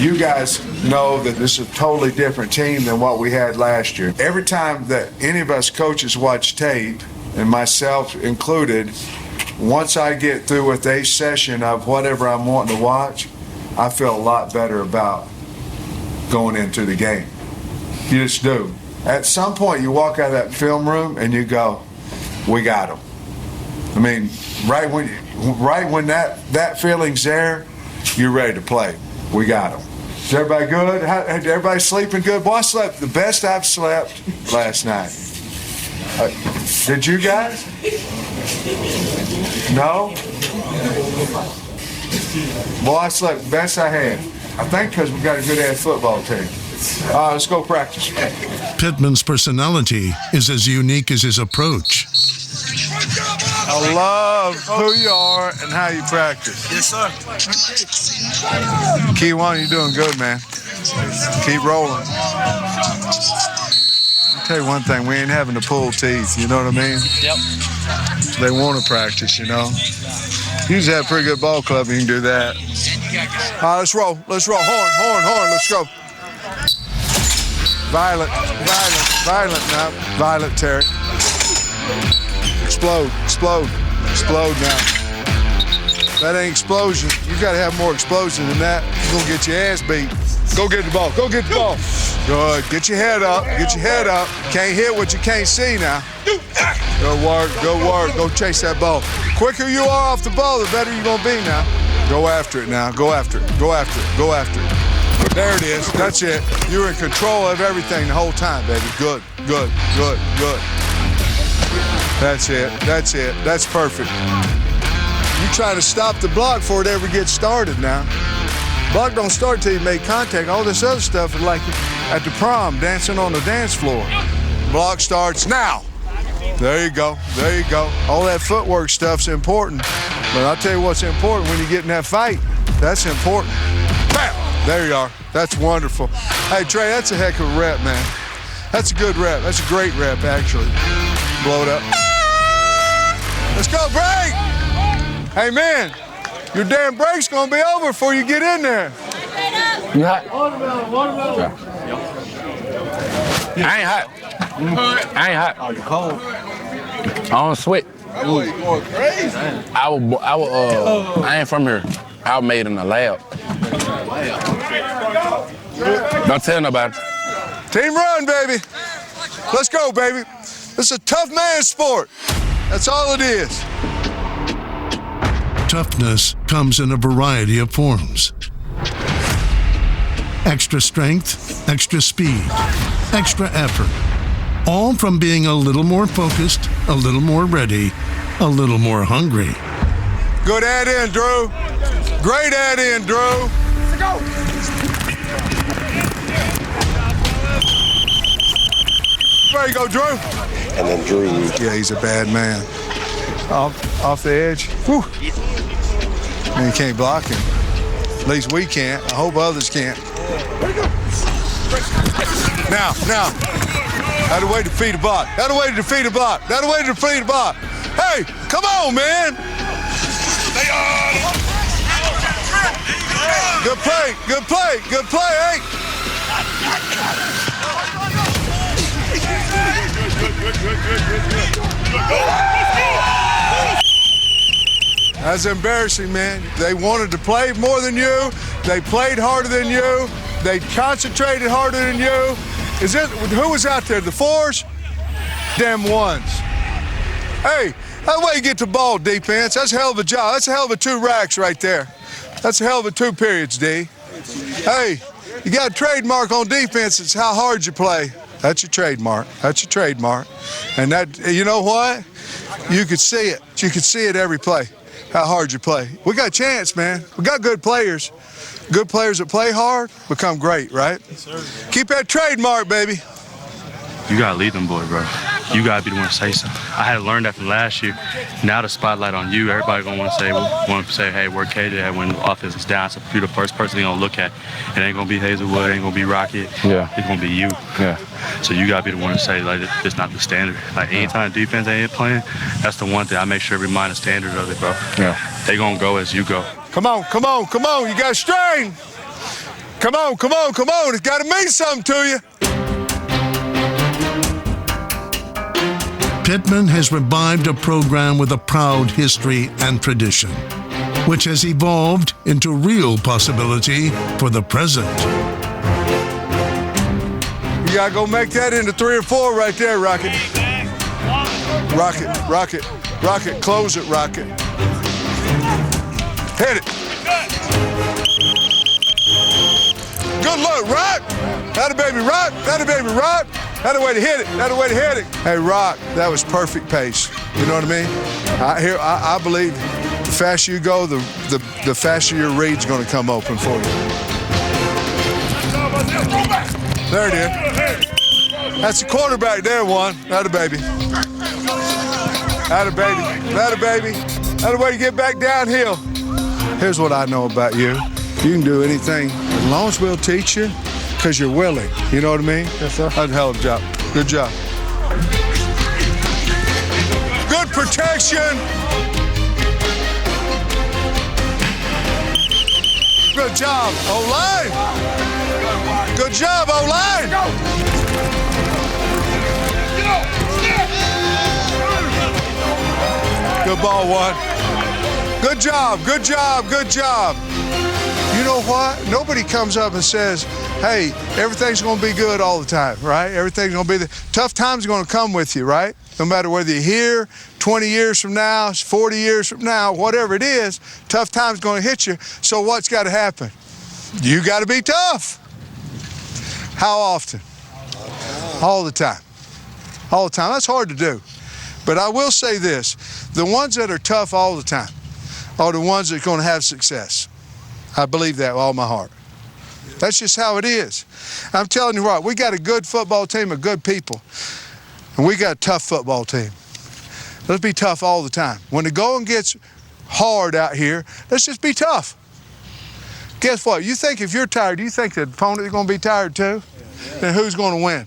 Speaker 5: You guys know that this is a totally different team than what we had last year. Every time that any of us coaches watch tape, and myself included, once I get through with a session of whatever I'm wanting to watch, I feel a lot better about going into the game. You just do. At some point, you walk out of that film room and you go, we got them. I mean, right when that feeling's there, you're ready to play. We got them. Is everybody good? Everybody sleeping good? Boy, I slept the best I've slept last night. Did you guys? No? Boy, I slept best I had. I think because we got a good-ass football team. Let's go practice.
Speaker 12: Pittman's personality is as unique as his approach.
Speaker 5: I love who you are and how you practice.
Speaker 13: Yes, sir.
Speaker 5: Keywan, you're doing good, man. Keep rolling. I'll tell you one thing, we ain't having to pull teeth, you know what I mean?
Speaker 13: Yep.
Speaker 5: They want to practice, you know? You just have a pretty good ball club, you can do that. All right, let's roll. Let's roll. Horn. Let's go. Violent now. Violent, Terry. Explode now. That ain't explosion. You got to have more explosion than that. You're going to get your ass beat. Go get the ball. Good. Get your head up. Can't hit what you can't see now. Go work. Go chase that ball. Quicker you are off the ball, the better you're going to be now. Go after it now. Go after it. There it is. That's it. You're in control of everything the whole time, baby. Good. That's it. That's perfect. You try to stop the block before it ever gets started now. Block don't start till you make contact. All this other stuff is like at the prom, dancing on the dance floor. Block starts now. There you go. All that footwork stuff's important. But I'll tell you what's important when you get in that fight. That's important. Bam! There you are. That's wonderful. Hey, Trey, that's a heck of a rep, man. That's a good rep. That's a great rep, actually. Blow it up. Let's go, break! Hey, man, your damn break's gonna be over before you get in there.
Speaker 14: You hot? I ain't hot. Oh, you cold? I don't sweat.
Speaker 5: Boy, you going crazy.
Speaker 14: I ain't from here. I was made in the lab. Don't tell nobody.
Speaker 5: Team run, baby. Let's go, baby. This is a tough man sport. That's all it is.
Speaker 12: Toughness comes in a variety of forms. Extra strength, extra speed, extra effort. All from being a little more focused, a little more ready, a little more hungry.
Speaker 5: Good add in, Drew. Great add in, Drew. Let's go. There you go, Drew.
Speaker 15: And then Drew.
Speaker 5: Yeah, he's a bad man. Off the edge. Whew. And you can't block him. At least we can't. I hope others can't. Now. That a way to defeat a block. Hey, come on, man. Good play, hey. That's embarrassing, man. They wanted to play more than you. They played harder than you. They concentrated harder than you. Who was out there? The fours? Damn ones. Hey, that way you get the ball, defense. That's a hell of a job. That's a hell of a 2 racks right there. That's a hell of a 2 periods, D. Hey, you got a trademark on defense. It's how hard you play. That's your trademark. And that, you know what? You could see it. You could see it every play, how hard you play. We got a chance, man. We got good players. Good players that play hard become great, right? Yes, sir. Keep that trademark, baby.
Speaker 16: You got to lead them, boy, bro. You got to be the one to say something. I had to learn that from last year. Now the spotlight on you. Everybody going to want to say, hey, where KJ at when the offense is down. So if you're the first person they're going to look at, it ain't going to be Hazelwood, it ain't going to be Rocket. Yeah. It's going to be you. Yeah. So you got to be the one to say, like, it's not the standard. Like, anytime defense ain't playing, that's the one thing I make sure every mind the standard of it, bro. Yeah. They going to go as you go.
Speaker 5: Come on. You got to strain. Come on. It's got to mean something to you.
Speaker 12: Pittman has revived a program with a proud history and tradition, which has evolved into real possibility for the present.
Speaker 5: You gotta go make that into 3 or 4 right there, Rocket. Rocket, close it, Rocket. Hit it. Good look, Rock. That a baby, Rock. That a way to hit it. Hey, Rock, that was perfect pace. You know what I mean? I believe the
Speaker 13: faster you go, the faster your read's going to come open for you. There it is. That's the quarterback there, one. Atta baby. Atta baby. Atta baby. Atta way to get back downhill. Here's what I know about you. You can do anything as long as we'll teach you, because you're willing. You know what I mean? Yes, sir. That's a hell of a job. Good job. Good protection. Good job, O-line. Good job, O-line. Good ball, one. Good job, good job, good job. You know what? Nobody comes up and says, hey, everything's going to be good all the time, right? Everything's going to be tough times are going to come with you, right? No matter whether you're here 20 years from now, 40 years from now, whatever it is, tough times going to hit you. So what's got to happen? You got to be tough. How often? All the time. All the time. That's hard to do. But I will say this, the ones that are tough all the time are the ones that are going to have success. I believe that with all my heart. That's just how it is. I'm telling you what, we got a good football team of good people, and we got a tough football team. Let's be tough all the time. When the going gets hard out here, let's just be tough. Guess what? You think if you're tired, you think the opponent is going to be tired too? Then who's going to win?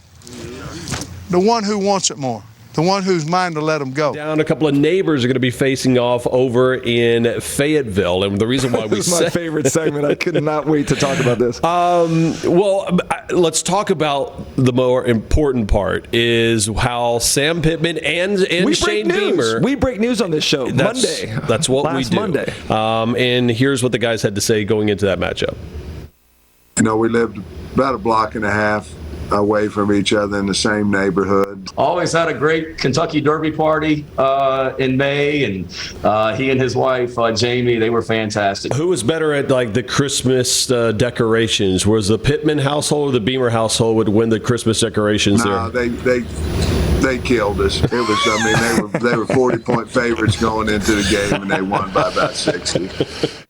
Speaker 13: The one who wants it more. The one who's mind to let them go.
Speaker 1: Down, a couple of neighbors are going to be facing off over in Fayetteville, and the reason why we
Speaker 2: this is my favorite segment. I could not wait to talk about this.
Speaker 1: Well, let's talk about the more important part is how Sam Pittman and Shane Beamer.
Speaker 2: We break news on this show Monday.
Speaker 1: That's what we do.
Speaker 2: Monday.
Speaker 1: And here's what the guys had to say going into that matchup.
Speaker 4: You know, we lived about a block and a half away from each other in the same neighborhood.
Speaker 3: Always had a great Kentucky Derby party in May, and he and his wife, Jamie, they were fantastic.
Speaker 1: Who was better at like the Christmas decorations? Was the Pittman household or the Beamer household would win the Christmas decorations
Speaker 4: there? They killed us. It was, I mean, they were 40-point favorites going into the game, and they won by about 60.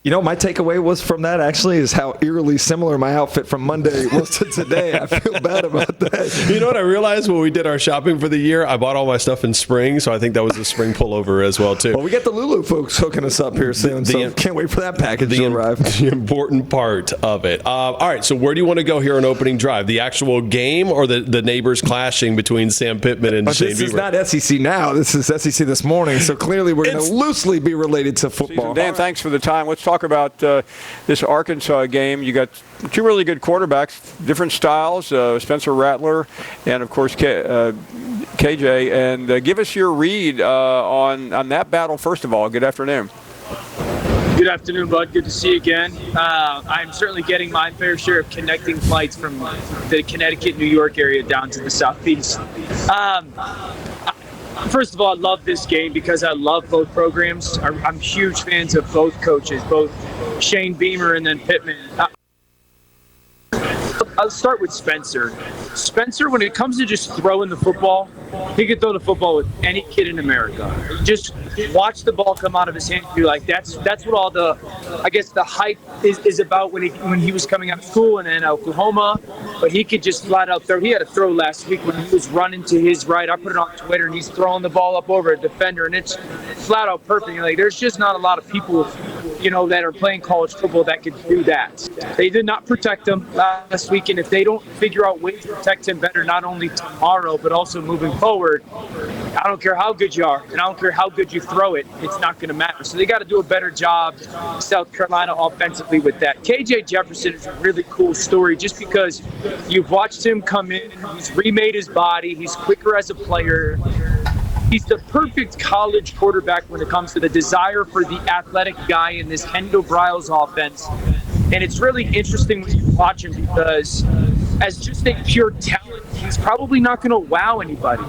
Speaker 2: You know, my takeaway was from that actually is how eerily similar my outfit from Monday was to today. I feel bad about that.
Speaker 1: You know what I realized when we did our shopping for the year? I bought all my stuff in spring, so I think that was a spring pullover as well, too.
Speaker 2: Well, we got the Lulu folks hooking us up here soon, so can't wait for that package to arrive.
Speaker 1: The important part of it. All right, so where do you want to go here on opening drive? The actual game or the neighbors clashing between Sam Pittman and Shane Beamer?
Speaker 2: This is not SEC now. This is SEC this morning, so clearly we're going to loosely be related to football.
Speaker 7: Dan, thanks for the time. Let's talk about this Arkansas game. You got two really good quarterbacks, different styles, Spencer Rattler and, of course, KJ. And give us your read on that battle, first of all. Good afternoon.
Speaker 15: Good afternoon, Bud. Good to see you again. I'm certainly getting my fair share of connecting flights from the Connecticut, New York area down to the Southeast. First of all, I love this game because I love both programs. I'm huge fans of both coaches, both Shane Beamer and then Pittman. I'll start with Spencer. Spencer, when it comes to just throwing the football, he could throw the football with any kid in America. Just watch the ball come out of his hand and be like, that's what all the, I guess, the hype is about when he was coming out of school and in Oklahoma. But he could just flat out throw. He had a throw last week when he was running to his right. I put it on Twitter, and he's throwing the ball up over a defender, and it's flat out perfect. You're like, there's just not a lot of people, you know, that are playing college football that could do that. They did not protect him last week, and if they don't figure out ways to protect him better, not only tomorrow but also moving forward, I don't care how good you are, and I don't care how good you throw it, it's not going to matter. So they got to do a better job, South Carolina, offensively with that. KJ Jefferson is a really cool story just because you've watched him come in, he's remade his body, he's quicker as a player. He's the perfect college quarterback when it comes to the desire for the athletic guy in this Kendall Briles offense. And it's really interesting when you watch him because as just a pure talent, he's probably not going to wow anybody.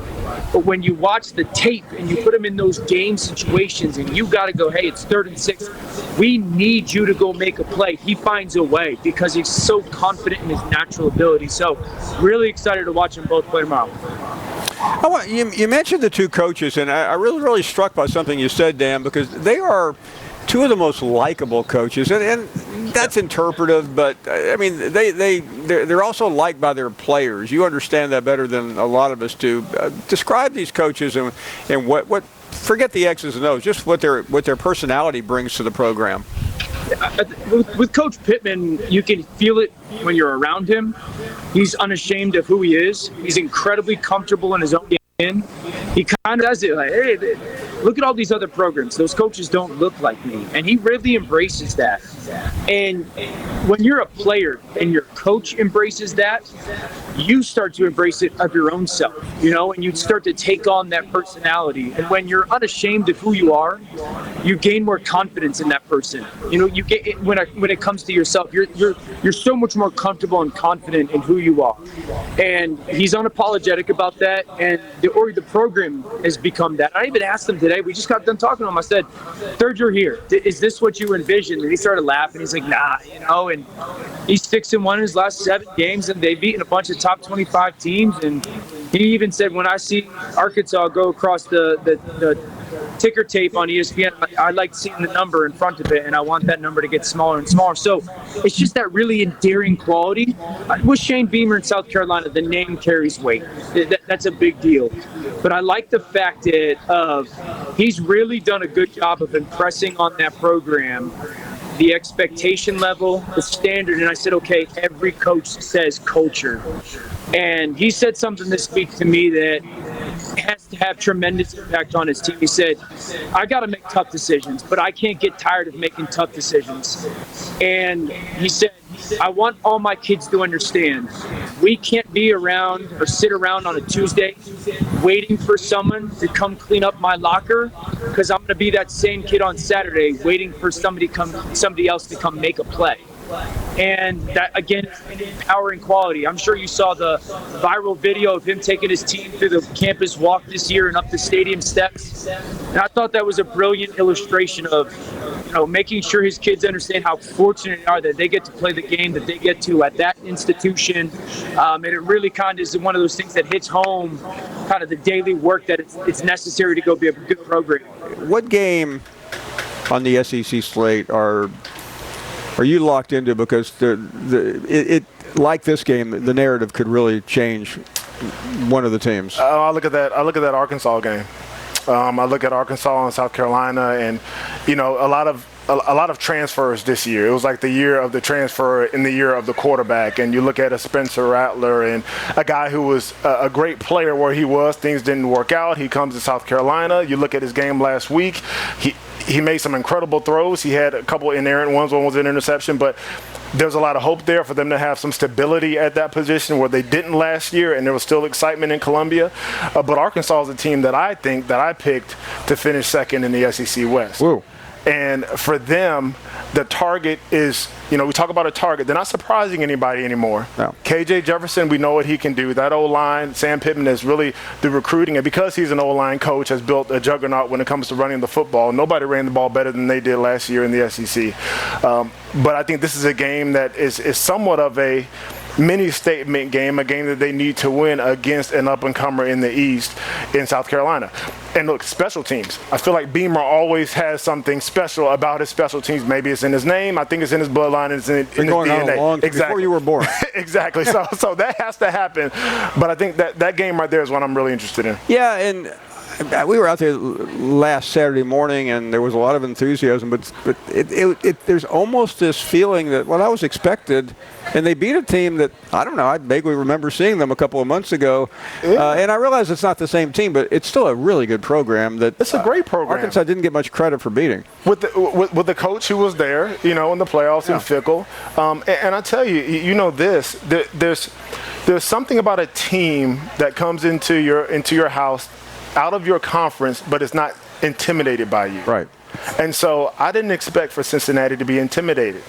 Speaker 15: But when you watch the tape and you put him in those game situations and you got to go, hey, it's 3rd and 6. We need you to go make a play. He finds a way because he's so confident in his natural ability. So really excited to watch them both play tomorrow.
Speaker 7: You mentioned the two coaches, and I really struck by something you said, Dan, because they are two of the most likable coaches, and that's interpretive, but I mean they're also liked by their players. You understand that better than a lot of us do. Describe these coaches and what forget the X's and O's, just what their personality brings to the program.
Speaker 15: With Coach Pittman, you can feel it when you're around him. He's unashamed of who he is. He's incredibly comfortable in his own game. He kind of does it like, hey, look at all these other programs. Those coaches don't look like me. And he really embraces that. And when you're a player and your coach embraces that, you start to embrace it of your own self, and you start to take on that personality. And when you're unashamed of who you are, you gain more confidence in that person. You get when it comes to yourself, you're so much more comfortable and confident in who you are. And he's unapologetic about that. And the program has become that. I even asked him today. We just got done talking to him. I said, "Third year here. Is this what you envisioned?" And he started laughing. He's like, "Nah, And he's 6-1 in his last 7 games, and they've beaten a bunch of top 25 teams. And he even said, when I see Arkansas go across the ticker tape on ESPN, I like seeing the number in front of it, and I want that number to get smaller and smaller." So it's just that really endearing quality. With Shane Beamer in South Carolina, the name carries weight. That's a big deal. But I like the fact that he's really done a good job of impressing on that program the expectation level, the standard. And I said, okay, every coach says culture. And he said something this week to me that has to have tremendous impact on his team. He said, "I got to make tough decisions, but I can't get tired of making tough decisions." And he said, "I want all my kids to understand we can't be around or sit around on a Tuesday waiting for someone to come clean up my locker, because I'm going to be that same kid on Saturday waiting for somebody else to come make a play." And that, again, is an empowering quality. I'm sure you saw the viral video of him taking his team through the campus walk this year and up the stadium steps. And I thought that was a brilliant illustration of making sure his kids understand how fortunate they are that they get to play the game that they get to at that institution. And it really kind of is one of those things that hits home kind of the daily work that it's necessary to go be a good program.
Speaker 7: What game on the SEC slate are you locked into? Because like this game, the narrative could really change one of the teams.
Speaker 17: I look at that Arkansas game. I look at Arkansas and South Carolina, and a lot of transfers this year. It was like the year of the transfer and the year of the quarterback. And you look at a Spencer Rattler and a guy who was a great player where he was. Things didn't work out. He comes to South Carolina. You look at his game last week. He made some incredible throws. He had a couple inerrant ones. One was an interception, but there's a lot of hope there for them to have some stability at that position where they didn't last year, and there was still excitement in Columbia. But Arkansas is a team that I think that I picked to finish second in the SEC West.
Speaker 7: Whoa.
Speaker 17: And for them, the target is, we talk about a target. They're not surprising anybody anymore.
Speaker 7: No.
Speaker 17: KJ Jefferson, we know what he can do. That O-line, Sam Pittman is really the recruiting. And because he's an O-line coach, has built a juggernaut when it comes to running the football. Nobody ran the ball better than they did last year in the SEC. But I think this is a game that is somewhat of a mini statement game, a game that they need to win against an up-and-comer in the East in South Carolina. And look, special teams. I feel like Beamer always has something special about his special teams. Maybe it's in his name. I think it's in his bloodline. It's in his DNA.
Speaker 7: Exactly. Before you were born.
Speaker 17: Exactly. So that has to happen. But I think that game right there is what I'm really interested in.
Speaker 7: Yeah, and we were out there last Saturday morning, and there was a lot of enthusiasm, but there's almost this feeling that, well, that was expected, and they beat a team that, I don't know, I vaguely remember seeing them a couple of months ago, and I realize it's not the same team, but it's still a really good program. It's
Speaker 17: a great program.
Speaker 7: Arkansas didn't get much credit for beating.
Speaker 17: With the coach who was there, in the playoffs, in Fickell, and I tell you, there's something about a team that comes into your house out of your conference, but it's not intimidated by you.
Speaker 7: Right.
Speaker 17: And so I didn't expect for Cincinnati to be intimidated.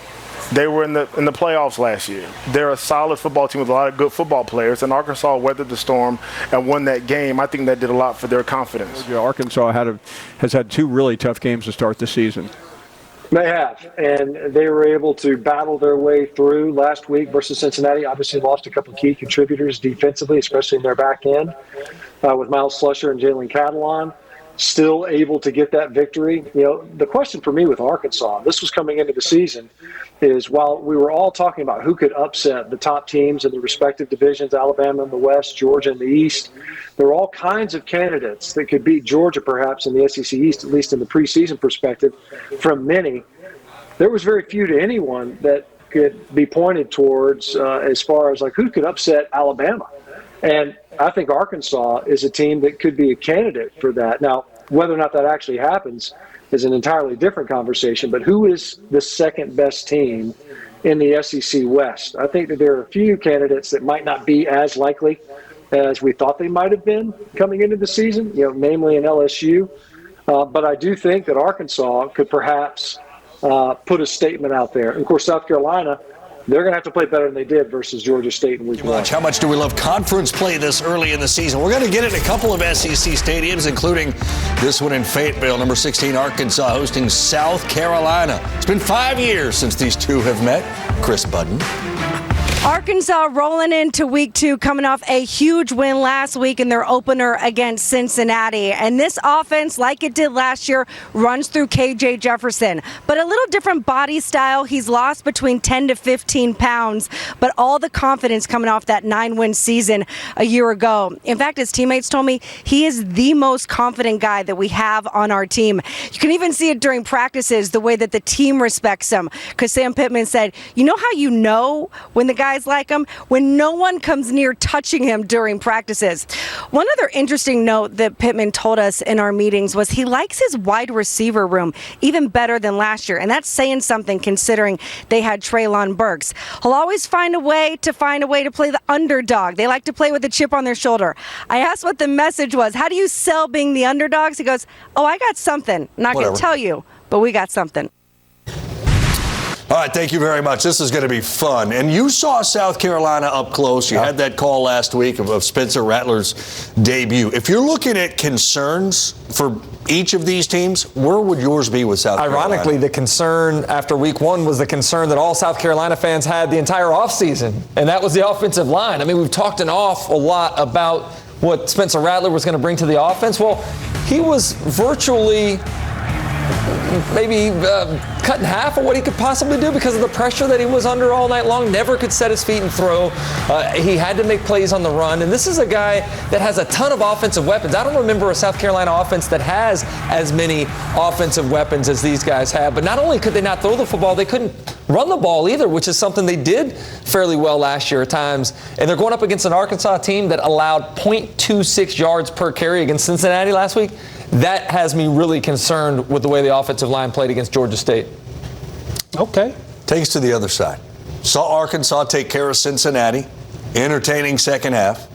Speaker 17: They were in the playoffs last year. They're a solid football team with a lot of good football players, and Arkansas weathered the storm and won that game. I think that did a lot for their confidence.
Speaker 7: Yeah, Arkansas has had 2 really tough games to start the season.
Speaker 18: They have, and they were able to battle their way through last week versus Cincinnati. Obviously lost a couple of key contributors defensively, especially in their back end. with Miles Slusher and Jalen Catalon, still able to get that victory. The question for me with Arkansas, this was coming into the season, is while we were all talking about who could upset the top teams in the respective divisions, Alabama in the West, Georgia in the East, there were all kinds of candidates that could beat Georgia perhaps in the SEC East, at least in the preseason perspective, from many. There was very few to anyone that could be pointed towards as far as like who could upset Alabama. And I think Arkansas is a team that could be a candidate for that. Now, whether or not that actually happens is an entirely different conversation, but who is the second best team in the SEC West? I think that there are a few candidates that might not be as likely as we thought they might have been coming into the season, namely in LSU. But I do think that Arkansas could perhaps put a statement out there. And of course, South Carolina, they're going to have to play better than they did versus Georgia State in week 1.
Speaker 19: How much do we love conference play this early in the season? We're going to get it in a couple of SEC stadiums, including this one in Fayetteville, number 16, Arkansas, hosting South Carolina. It's been 5 years since these two have met. Chris Budden.
Speaker 20: Arkansas rolling into week 2, coming off a huge win last week in their opener against Cincinnati. And this offense, like it did last year, runs through KJ Jefferson. But a little different body style. He's lost between 10 to 15 pounds, but all the confidence coming off that 9-win season a year ago. In fact, his teammates told me he is the most confident guy that we have on our team. You can even see it during practices, the way that the team respects him. Because Sam Pittman said, you know how you know when the guys like him? When no one comes near touching him during practices. One other interesting note that Pittman told us in our meetings was he likes his wide receiver room even better than last year, and that's saying something considering they had Treylon Burks. He'll always find a way to play the underdog. They like to play with a chip on their shoulder. I asked what the message was. How do you sell being the underdogs? He goes, I got something. I'm not going to tell you, but we got something.
Speaker 19: All right, thank you very much. This is going to be fun. And you saw South Carolina up close. You had that call last week of Spencer Rattler's debut. If you're looking at concerns for each of these teams, where would yours be with South Carolina?
Speaker 2: Ironically, the concern after week 1 was the concern that all South Carolina fans had the entire offseason, and that was the offensive line. I mean, we've talked an awful lot about what Spencer Rattler was going to bring to the offense. Well, he was virtually maybe cut in half of what he could possibly do because of the pressure that he was under all night long. Never could set his feet and throw. He had to make plays on the run. And this is a guy that has a ton of offensive weapons. I don't remember a South Carolina offense that has as many offensive weapons as these guys have. But not only could they not throw the football, they couldn't run the ball either, which is something they did fairly well last year at times. And they're going up against an Arkansas team that allowed 0.26 yards per carry against Cincinnati last week. That has me really concerned with the way the offensive line played against Georgia State.
Speaker 19: Okay. Take us to the other side. Saw Arkansas take care of Cincinnati. Entertaining second half.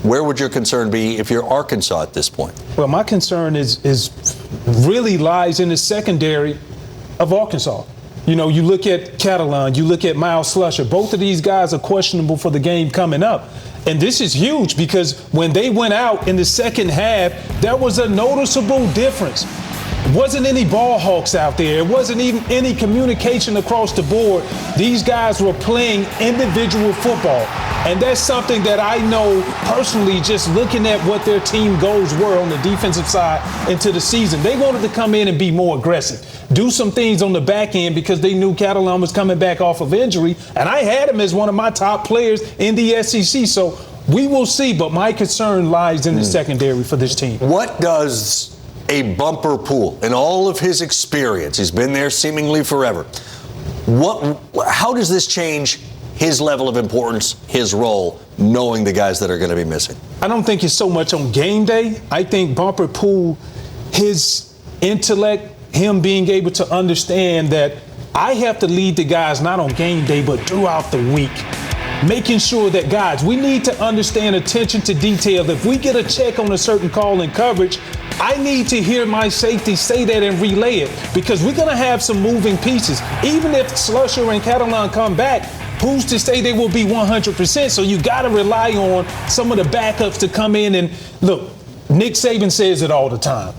Speaker 19: Where would your concern be if you're Arkansas at this point?
Speaker 21: Well, my concern is really lies in the secondary of Arkansas. You know, you look at Catalon, you look at Miles Slusher. Both of these guys are questionable for the game coming up. And this is huge because when they went out in the second half, there was a noticeable difference. It wasn't any ball hawks out there. It wasn't even any communication across the board. These guys were playing individual football. And that's something that I know personally just looking at what their team goals were on the defensive side into the season. They wanted to come in and be more aggressive, do some things on the back end because they knew Catalon was coming back off of injury. And I had him as one of my top players in the SEC. So we will see. But my concern lies in the secondary for this team.
Speaker 19: What does a Bumper Pool, in all of his experience, he's been there seemingly forever, how does this change his level of importance, his role, knowing the guys that are going to be missing?
Speaker 21: I don't think it's so much on game day. I think Bumper Pool, his intellect, him being able to understand that I have to lead the guys not on game day, but throughout the week. Making sure that, guys, we need to understand attention to detail. If we get a check on a certain call in coverage, I need to hear my safety say that and relay it because we're going to have some moving pieces. Even if Slusher and Catalon come back, who's to say they will be 100%? So you got to rely on some of the backups to come in. And look, Nick Saban says it all the time.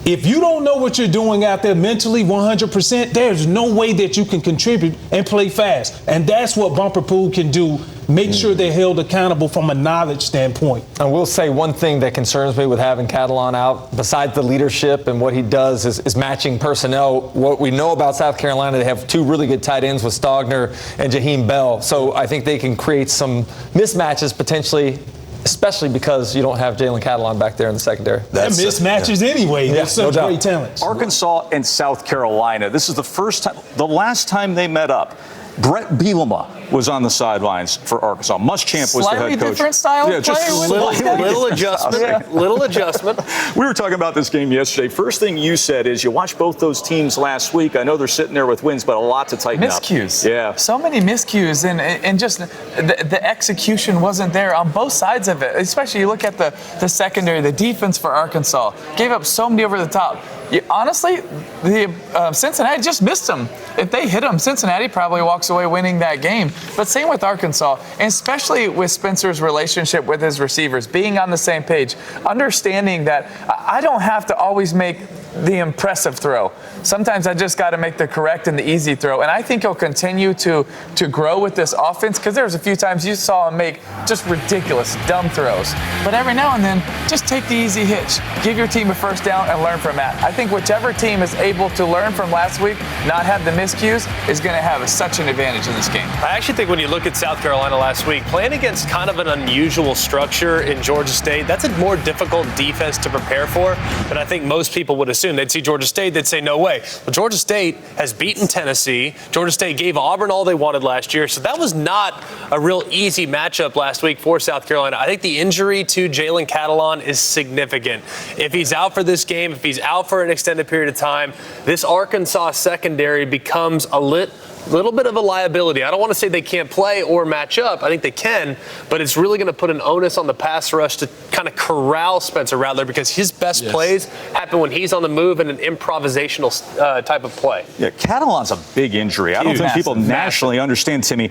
Speaker 21: If you don't know what you're doing out there mentally 100%, there's no way that you can contribute and play fast. And that's what Bumper Pool can do make sure they're held accountable from a knowledge standpoint.
Speaker 6: I will say one thing that concerns me with having Catalan out, besides the leadership and what he does, is matching personnel. What we know about South Carolina, they have two really good tight ends with Stogner and Jaheim Bell. So I think they can create some mismatches potentially, especially because you don't have Jalen Catalan back there in the secondary.
Speaker 21: That's mismatches anyway. They're such great talents.
Speaker 22: Arkansas and South Carolina. This is the last time they met up. Brett Bielema was on the sidelines for Arkansas. Muschamp was the head coach.
Speaker 23: Slightly different style of
Speaker 22: just
Speaker 23: play.
Speaker 22: little adjustment. Little adjustment. We were talking about this game yesterday. First thing you said is you watched both those teams last week. I know they're sitting there with wins, but a lot to tighten up.
Speaker 23: Miscues.
Speaker 22: Yeah.
Speaker 23: So many miscues, and just the execution wasn't there on both sides of it. Especially you look at the secondary, the defense for Arkansas gave up so many over the top. Honestly, the Cincinnati just missed them. If they hit them, Cincinnati probably walks away winning that game. But same with Arkansas, and especially with Spencer's relationship with his receivers, being on the same page, understanding that I don't have to always make the impressive throw. Sometimes I just got to make the correct and the easy throw. And I think he'll continue to grow with this offense, because there's a few times you saw him make just ridiculous, dumb throws. But every now and then, just take the easy hitch. Give your team a first down and learn from that. I think whichever team is able to learn from last week, not have the miscues, is going to have such an advantage in this game.
Speaker 24: I actually think when you look at South Carolina last week, playing against kind of an unusual structure in Georgia State, that's a more difficult defense to prepare for than I think most people would assume. They'd see Georgia State, they'd say, no way. Well, Georgia State has beaten Tennessee. Georgia State gave Auburn all they wanted last year. So that was not a real easy matchup last week for South Carolina. I think the injury to Jalen Catalan is significant. If he's out for this game, if he's out for an extended period of time, this Arkansas secondary becomes a little bit of a liability. I don't want to say they can't play or match up. I think they can, but it's really going to put an onus on the pass rush to kind of corral Spencer Rattler, because his best plays happen when he's on the move in an improvisational type of play.
Speaker 22: Yeah, Catalan's a big injury. I don't think people nationally understand, Timmy.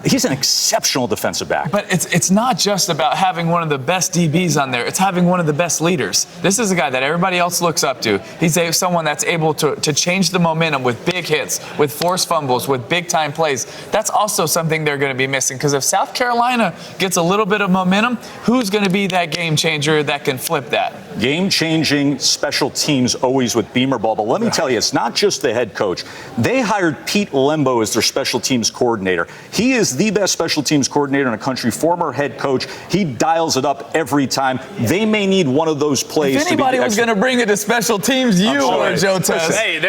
Speaker 22: He's an exceptional defensive back.
Speaker 23: But it's not just about having one of the best DBs on there. It's having one of the best leaders. This is a guy that everybody else looks up to. He's someone that's able to change the momentum with big hits, with forced fumbles, with big-time plays. That's also something they're going to be missing, because if South Carolina gets a little bit of momentum, who's going to be that game changer that can flip that?
Speaker 22: Game-changing special teams always with Beamer Ball. But let me tell you, it's not just the head coach. They hired Pete Lembo as their special teams coordinator. He is the best special teams coordinator in the country, former head coach. He dials it up every time. They may need one of those plays.
Speaker 23: If anybody was going to bring it to special teams, you were, Joe Tess.
Speaker 24: Hey,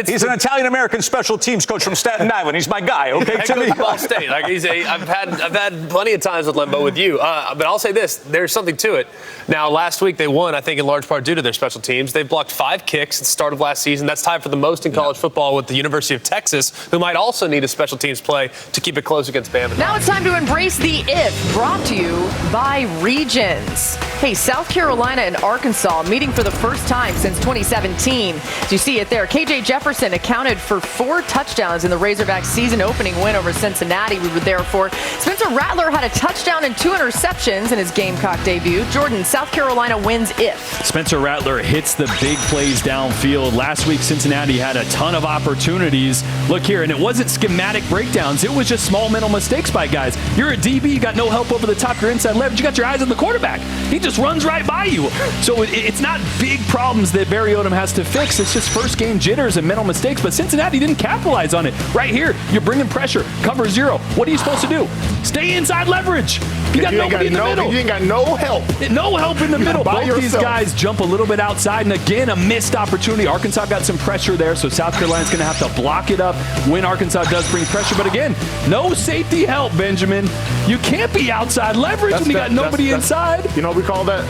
Speaker 24: he's
Speaker 22: an Italian-American special teams coach from Staten Island. He's my guy, okay, Timmy?
Speaker 24: Ball State. Like I've had plenty of times with Lembo with you, but I'll say this: there's something to it. Now, last week they won, I think, in large part due to their special teams. They've blocked 5 kicks at the start of last season. That's tied for the most in college football with the University of Texas, who might also need a special teams play to keep it close against Bama.
Speaker 25: Now it's time to embrace the if, brought to you by Regions. Hey, South Carolina and Arkansas meeting for the first time since 2017. As you see it there, KJ Jefferson accounted for 4 touchdowns in the Razorbacks season-opening win over Cincinnati. We were there for. Spencer Rattler had a touchdown and 2 interceptions in his Gamecock debut. Jordan, South Carolina wins if.
Speaker 26: Spencer Rattler hits the big plays downfield. Last week, Cincinnati had a ton of opportunities. Look here, and it wasn't schematic breakdowns. It was just small mental mistakes by guys. You're a DB, you got no help over the top, your inside leverage, you got your eyes on the quarterback. He just runs right by you. So it's not big problems that Barry Odom has to fix. It's just first game jitters and mental mistakes. But Cincinnati didn't capitalize on it. Right here, you're bringing pressure, cover 0. What are you supposed to do? Stay inside leverage. You got nobody in the middle.
Speaker 17: You ain't got no help.
Speaker 26: No help in the middle. Both these guys jump a little bit outside, and again, a missed opportunity. Arkansas got some pressure there, so South Carolina's going to have to block it up when Arkansas does bring pressure. But again, no safety help, Benjamin. You can't be outside leverage when you got nobody inside.
Speaker 17: You know what we call that?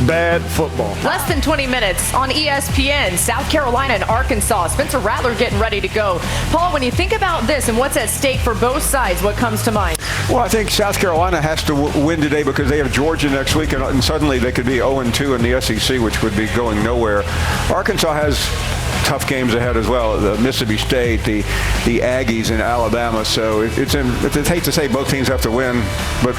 Speaker 17: Bad football.
Speaker 25: Less than 20 minutes on ESPN, South Carolina and Arkansas. Spencer Rattler getting ready to go. Paul, when you think about this and what's at stake for both sides, what comes to mind?
Speaker 27: Well, I think South Carolina has to win today because they have Georgia next week, and suddenly they could be 0-2 in the SEC, which would be going nowhere. Arkansas has tough games ahead as well. The Mississippi State, the Aggies in Alabama. So it's hate to say both teams have to win, but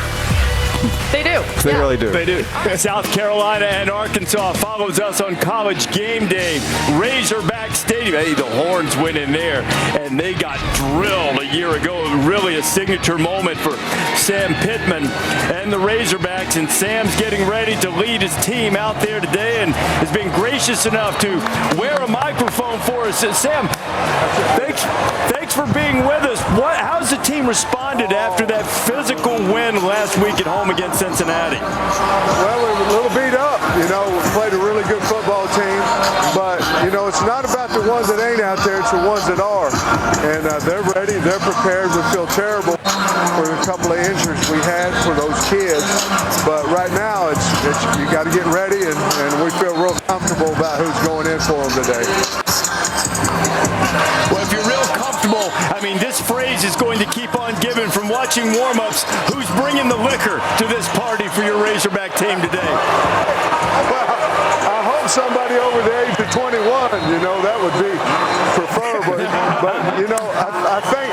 Speaker 25: they do.
Speaker 27: They really do.
Speaker 26: They do. South Carolina and Arkansas follows us on College Game Day. Razorback Stadium. Hey, the Horns went in there, and they got drilled year ago. Really a signature moment for Sam Pittman and the Razorbacks. And Sam's getting ready to lead his team out there today and has been gracious enough to wear a microphone for us. Sam, thanks for being with us. How's the team responded after that physical win last week at home against Cincinnati?
Speaker 13: Well, we were a little beat up. We played a really good football team. But, it's not about the ones that ain't out there. It's the ones that are. And they're ready. They're prepared. We feel terrible for a couple of injuries we had for those kids. But right now, it's you got to get ready, and we feel real comfortable about who's going in for them today.
Speaker 26: Well, if you're real comfortable, this phrase is going to keep on giving from watching warm-ups. Who's bringing the liquor to this party for your Razorback team today?
Speaker 13: Well, I hope somebody over the age of 21, that would be preferable. But I think,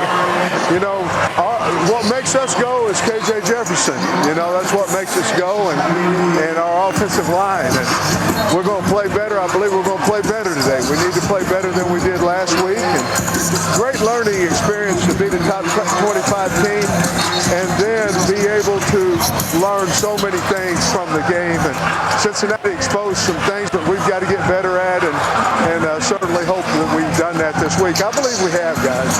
Speaker 13: what makes us go is KJ Jefferson. That's what makes us go, and our offensive line. And we're going to play better. I believe we're going to play better today. We need to play better than we did last week. And great learning experience to be the top 25 team and then be able to learn so many things from the game. And Cincinnati exposed some things that we've got to get better at, and certainly hope that we've done that this week. I believe we have, guys.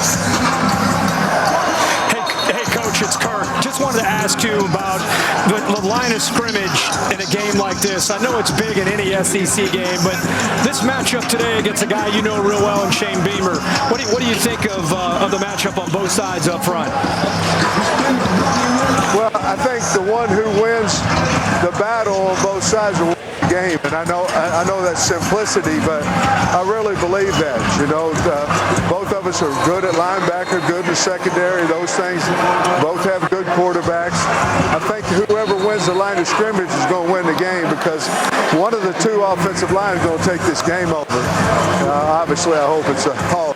Speaker 8: Hey, Coach, it's Kirk. Just wanted to ask you about the line of scrimmage in a game like this. I know it's big in any SEC game, but this matchup today against a guy you know real well in Shane Beamer, what do you think of the matchup on both sides up front?
Speaker 13: Well, I think the one who wins the battle on both sides will win the game, and I know that's simplicity, but I really believe that. Both of us are good at linebacker, good in the secondary, those things. Both have good quarterbacks. I think whoever wins the line of scrimmage is going to win the game because one of the two offensive lines is going to take this game over. Obviously, I hope it's a Hall.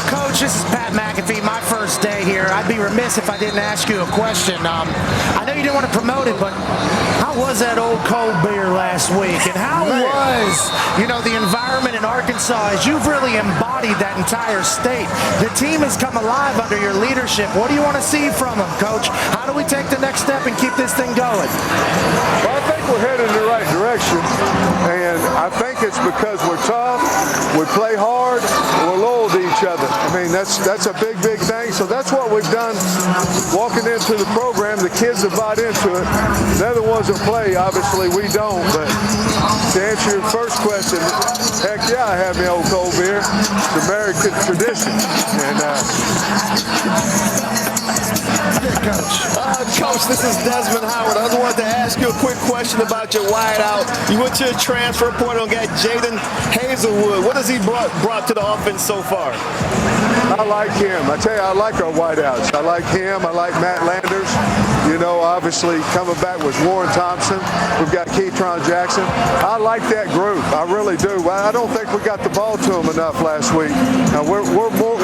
Speaker 9: Coach, this is Pat McAfee, my first day here. I'd be remiss if I didn't ask you a question. I know you didn't want to promote it, but how was that old cold beer last week? And how was, the environment in Arkansas as you've really embodied that entire state? The team has come alive under your leadership. What do you want to see from them, Coach? How do we take the next step and keep this thing going?
Speaker 13: Well, I think we're headed in the right direction, and I think it's because we're tough, we play hard, we're loyal to each other. That's a big thing. So that's what we've done walking into the program. The kids have bought into it. They're the ones that play. Obviously, we don't. But to answer your first question, heck yeah, I have my old cold beer. It's American tradition. And
Speaker 10: Coach, this is Desmond Howard. I just wanted to ask you a quick question about your wideout. You went to a transfer portal and got Jaden Hazelwood. What has he brought to the offense so far?
Speaker 13: I like him. I tell you, I like our wideouts. I like him. I like Matt Landers. Obviously coming back was Warren Thompson. We've got Keytron Jackson. I like that group. I really do. I don't think we got the ball to them enough last week.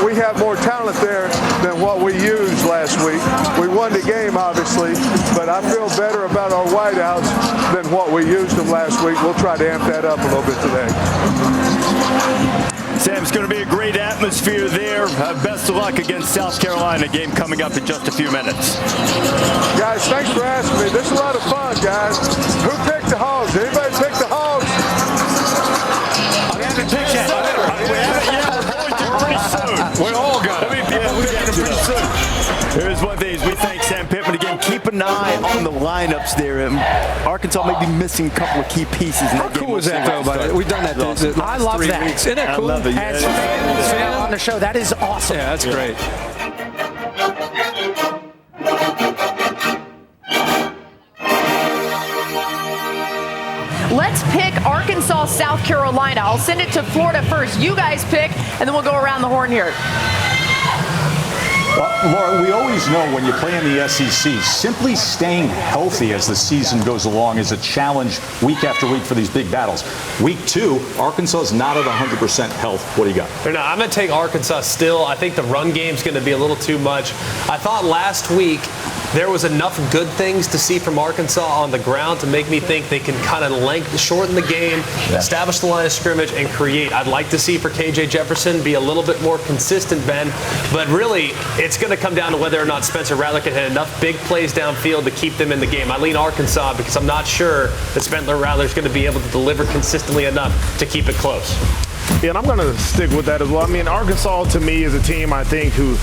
Speaker 13: We have more talent there than what we used last week. We won the game, obviously, but I feel better about our wideouts than what we used them last week. We'll try to amp that up a little bit today.
Speaker 26: Sam, it's going to be a great atmosphere there. Best of luck against South Carolina. Game coming up in just a few minutes.
Speaker 13: Guys, thanks for asking me. This is a lot of fun, guys. Who picked the Hogs? Anybody pick the Hogs?
Speaker 26: We haven't picked yet. We haven't yet. We're going to pretty soon. We all got it. People get them pretty soon. Here's one thing. We thank Sam Pittman again. Keep an eye on the lineups there. Arkansas may be missing a couple of key pieces.
Speaker 6: How cool is that, though, buddy? We've done that the
Speaker 9: I love
Speaker 6: 3
Speaker 9: that.
Speaker 6: weeks. Isn't that cool?
Speaker 26: I love it.
Speaker 9: As fans on the show, that is awesome.
Speaker 6: Yeah, that's great.
Speaker 25: Let's pick Arkansas, South Carolina. I'll send it to Florida first. You guys pick, and then we'll go around the horn here.
Speaker 22: Well, Laura, we always know when you play in the SEC, simply staying healthy as the season goes along is a challenge week after week for these big battles. Week 2, Arkansas is not at 100% health. What do you got?
Speaker 24: No, I'm going to take Arkansas still. I think the run game's going to be a little too much. I thought last week there was enough good things to see from Arkansas on the ground to make me think they can kind of shorten the game, establish the line of scrimmage, and create. I'd like to see for KJ Jefferson be a little bit more consistent, Ben, but really it's going to come down to whether or not Spencer Rattler can hit enough big plays downfield to keep them in the game. I lean Arkansas because I'm not sure that Spencer Rattler is going to be able to deliver consistently enough to keep it close.
Speaker 17: Yeah, and I'm going to stick with that as well. I mean, Arkansas, to me, is a team, I think, who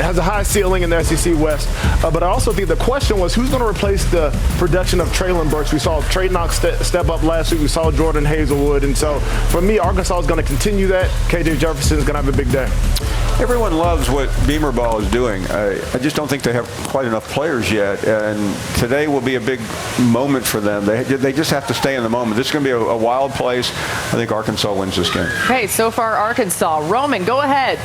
Speaker 17: has a high ceiling in the SEC West. But I also think the question was, who's going to replace the production of Traylon Burks? We saw Trey Knox step up last week. We saw Jordan Hazelwood. And so, for me, Arkansas is going to continue that. KJ Jefferson is going to have a big day.
Speaker 27: Everyone loves what Beamer Ball is doing. I just don't think they have quite enough players yet. And today will be a big moment for them. They just have to stay in the moment. This is going to be a wild place. I think Arkansas wins this game.
Speaker 25: Okay, so far Arkansas. Roman, go ahead.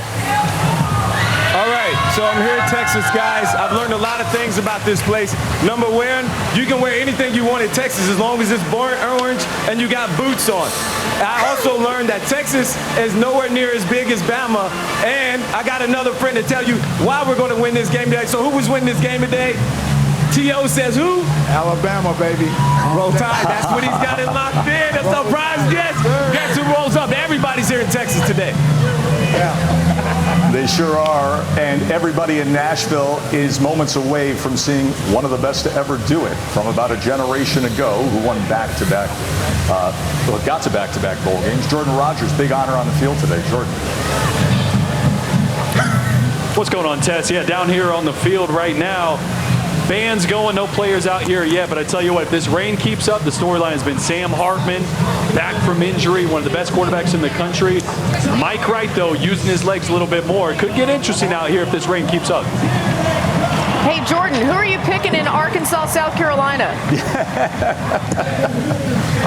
Speaker 3: All right, so I'm here in Texas, guys. I've learned a lot of things about this place. Number one, you can wear anything you want in Texas as long as it's burnt orange and you got boots on. I also learned that Texas is nowhere near as big as Bama, and I got another friend to tell you why we're going to win this game today. So who was winning this game today? T.O. says who?
Speaker 4: Alabama, baby.
Speaker 3: Roll Tide. That's what he's got it locked in. A surprise guest. Guess who rolls up? Everybody's here in Texas today.
Speaker 22: They sure are, and everybody in Nashville is moments away from seeing one of the best to ever do it from about a generation ago, who won back-to-back, got to back-to-back bowl games. Jordan Rogers, big honor on the field today. Jordan.
Speaker 26: What's going on, Tess? Yeah, down here on the field right now. Fans going, no players out here yet, but I tell you what, if this rain keeps up, the storyline has been Sam Hartman, back from injury, one of the best quarterbacks in the country. Mike Wright, though, using his legs a little bit more. It could get interesting out here if this rain keeps up.
Speaker 25: Hey, Jordan, who are you picking in Arkansas, South Carolina?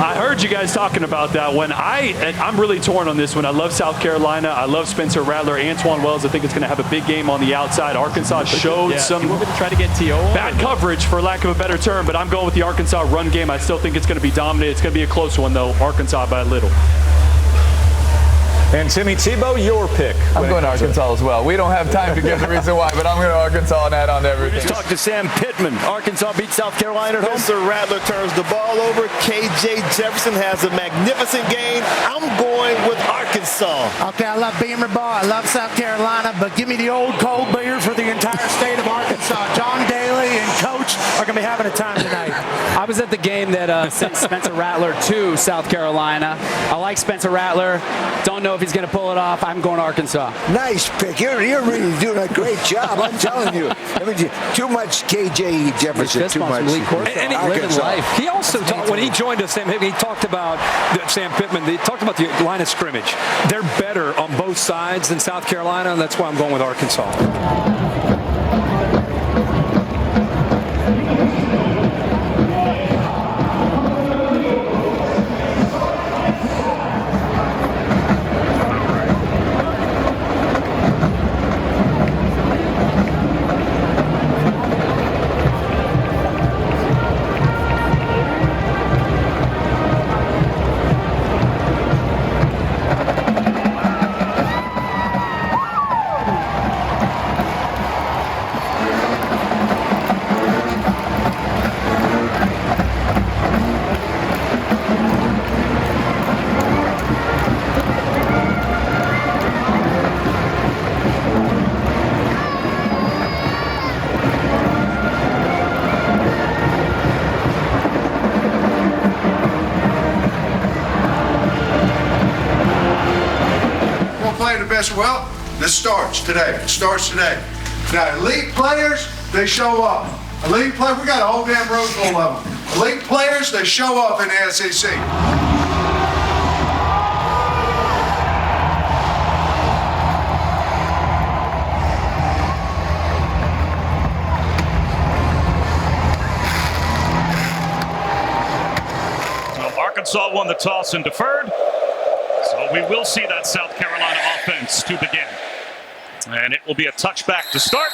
Speaker 26: I heard you guys talking about that one. I'm really torn on this one. I love South Carolina. I love Spencer Rattler. Antoine Wells, I think it's going to have a big game on the outside. Arkansas showed some
Speaker 24: try to get T.O.
Speaker 26: bad coverage, for lack of a better term, but I'm going with the Arkansas run game. I still think it's going to be dominant. It's going to be a close one, though. Arkansas by a little.
Speaker 22: And Timmy Tebow, your pick.
Speaker 23: I'm going to Arkansas as well. We don't have time to give the reason why, but I'm going to Arkansas and add on to everything.
Speaker 10: Let's talk to Sam Pittman. Arkansas beats South Carolina at home. Spencer Rattler turns the ball over. KJ Jefferson has a magnificent game. I'm going with Arkansas.
Speaker 9: Okay, I love Beamer Ball. I love South Carolina, but give me the old cold beer for the entire state of Arkansas. John Daly and Coach are going to be having a time tonight.
Speaker 5: I was at the game that sent Spencer Rattler to South Carolina. I like Spencer Rattler. Don't know if he's going to pull it off. I'm going Arkansas.
Speaker 11: Nice pick. You're really doing a great job. I'm telling you. I mean, too much KJ Jefferson. Too much.
Speaker 12: And he lived life. He also talked, when he joined us, he talked about Sam Pittman. They talked about the line of scrimmage. They're better on both sides than South Carolina, and that's why I'm going with Arkansas.
Speaker 13: Well, this starts today. It starts today. Now, elite players, they show up. Elite players, we got a whole damn room full of them. Elite players, they show up in the SEC.
Speaker 14: Well, Arkansas won the toss and deferred. So we will see that South Carolina offense to begin. And it will be a touchback to start.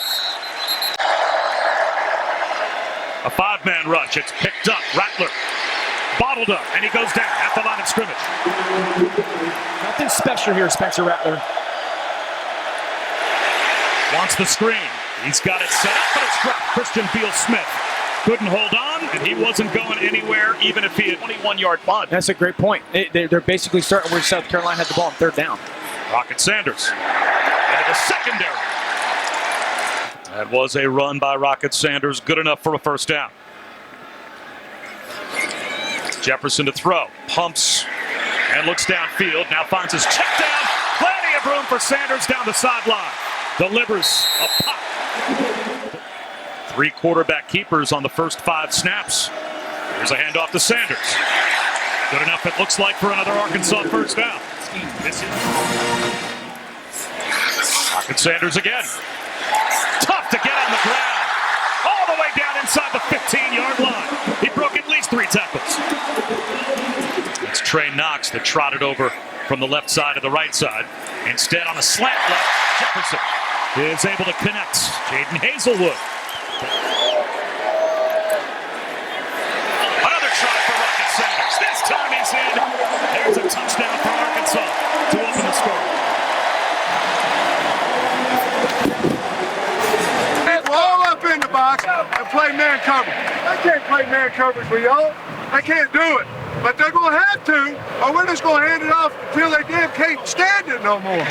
Speaker 14: A five-man rush. It's picked up. Rattler bottled up, and he goes down at the line of scrimmage.
Speaker 15: Nothing special here, Spencer Rattler.
Speaker 14: Wants the screen. He's got it set up, but it's dropped. Christian Fields-Smith couldn't hold on, and he wasn't going anywhere, even if he had 21-yard punt.
Speaker 15: That's a great point. They're basically starting where South Carolina had the ball on third down.
Speaker 14: Rocket Sanders into the secondary. That was a run by Rocket Sanders, good enough for a first down. Jefferson to throw, pumps and looks downfield. Now finds his check down. Plenty of room for Sanders down the sideline. Delivers a pop. 3 quarterback keepers on the first 5 snaps. Here's a handoff to Sanders. Good enough, it looks like, for another Arkansas first down. Rocket Sanders again. Tough to get on the ground. All the way down inside the 15-yard line. He broke at least 3 tackles. It's Trey Knox that trotted over from the left side to the right side. Instead, on a slant left, Jefferson is able to connect. Jaden Hazelwood. Another try for Rocket Sanders. This time he's in. There's a touchdown for Arkansas to open the score.
Speaker 13: All up in the box and play man coverage. I can't play man coverage with y'all. I can't do it. But they're going to have to, or we're just going to hand it off until they damn can't stand it no more.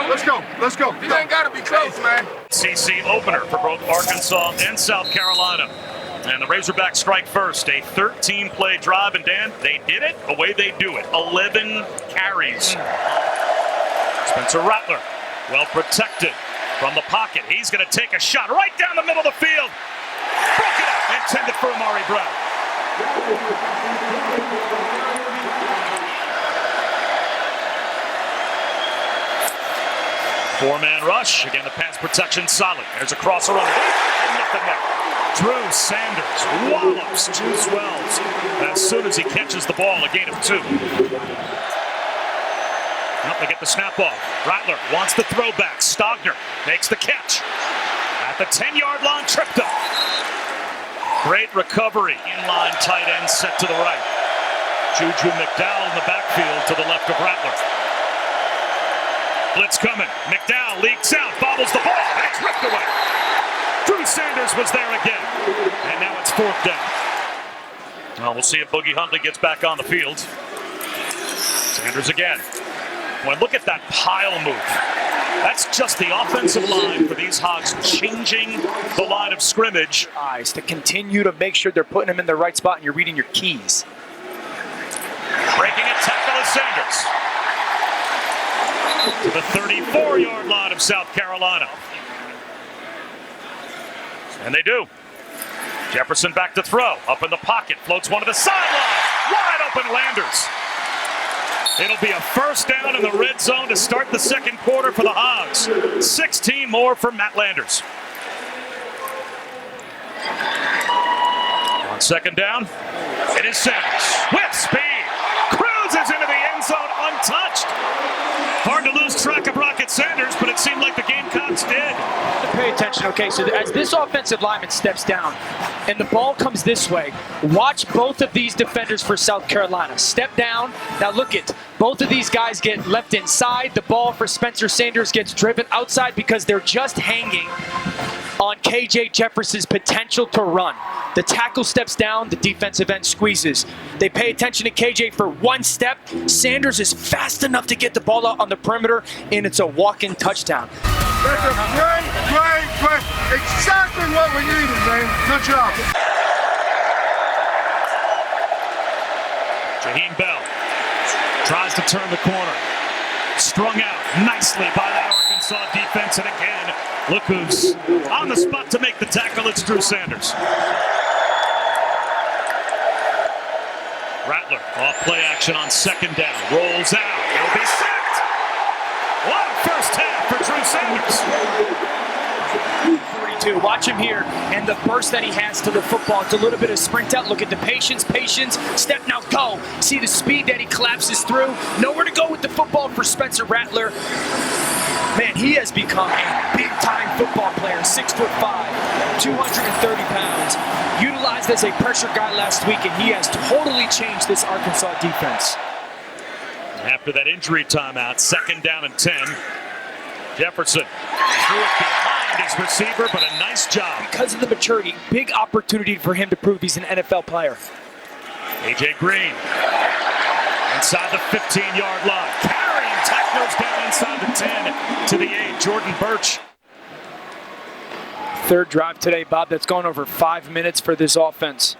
Speaker 13: Let's go. Let's go. You ain't got to be close, man.
Speaker 14: CC opener for both Arkansas and South Carolina. And the Razorbacks strike first. A 13-play drive, and Dan, they did it the way they do it. 11 carries. Spencer Rattler, well protected from the pocket. He's going to take a shot right down the middle of the field. Broke it up. Intended for Amari Brown. 4-man rush. Again, the pass protection solid. There's a crosser on the way, and nothing there. Drew Sanders wallops Juice Wells as soon as he catches the ball, a gain of 2. They get the snap off. Rattler wants the throwback. Stogner makes the catch. At the 10-yard line, tripped up. Great recovery. Inline tight end set to the right. Juju McDowell in the backfield to the left of Rattler. Blitz coming. McDowell leaks out, bobbles the ball, and it's ripped away. Drew Sanders was there again. And now it's 4th down. Well, we'll see if Boogie Huntley gets back on the field. Sanders again. Boy, look at that pile move. That's just the offensive line for these Hogs changing the line of scrimmage.
Speaker 15: To continue to make sure they're putting them in the right spot and you're reading your keys.
Speaker 14: Breaking a tackle is Sanders. To the 34-yard line of South Carolina. And they do. Jefferson back to throw. Up in the pocket. Floats one to the sideline. Wide open Landers. It'll be a first down in the red zone to start the second quarter for the Hogs. 16 more for Matt Landers. On second down, it is Sanders with speed. Cruises into the end zone untouched. Hard to lose track of Rocket Sanders, but it seemed like the Gamecocks did.
Speaker 15: Pay attention, okay, so as this offensive lineman steps down and the ball comes this way, watch both of these defenders for South Carolina. Step down. Now look at both of these guys get left inside. The ball for Spencer Sanders gets driven outside because they're just hanging on KJ Jefferson's potential to run. The tackle steps down, the defensive end squeezes. They pay attention to KJ for one step. Sanders is fast enough to get the ball out on the perimeter, and it's a walk-in touchdown.
Speaker 13: That's a great. Exactly what we needed, man. Good job.
Speaker 14: Jaheim Bell tries to turn the corner. Strung out nicely by that Arkansas defense, and again, look who's on the spot to make the tackle. It's Drew Sanders. Rattler off play action on second down. Rolls out. He'll be sacked. What a first half for Drew Sanders.
Speaker 15: 42. Watch him here and the burst that he has to the football. It's a little bit of sprint out. Look at the patience, step now, go. See the speed that he collapses through. Nowhere to go with the football for Spencer Rattler. Man, he has become a big-time football player. 6'5", 230 pounds. Utilized as a pressure guy last week, and he has totally changed this Arkansas defense.
Speaker 14: After that injury timeout, second down and 10. Jefferson threw it behind behind his receiver, but a nice job.
Speaker 15: Because of the maturity, big opportunity for him to prove he's an NFL player.
Speaker 14: A.J. Green inside the 15-yard line. Carrying tacklers down inside the 10 to the 8. Jordan Burch.
Speaker 15: Third drive today, Bob, that's gone over 5 minutes for this offense.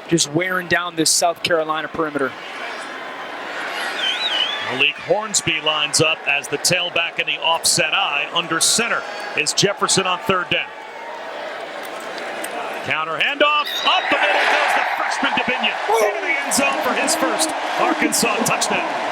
Speaker 15: Just wearing down this South Carolina perimeter.
Speaker 14: Malik Hornsby lines up as the tailback in the offset eye. Under center is Jefferson on third down. Counter handoff. Up the middle goes the freshman Davinia. Into the end zone for his first Arkansas touchdown.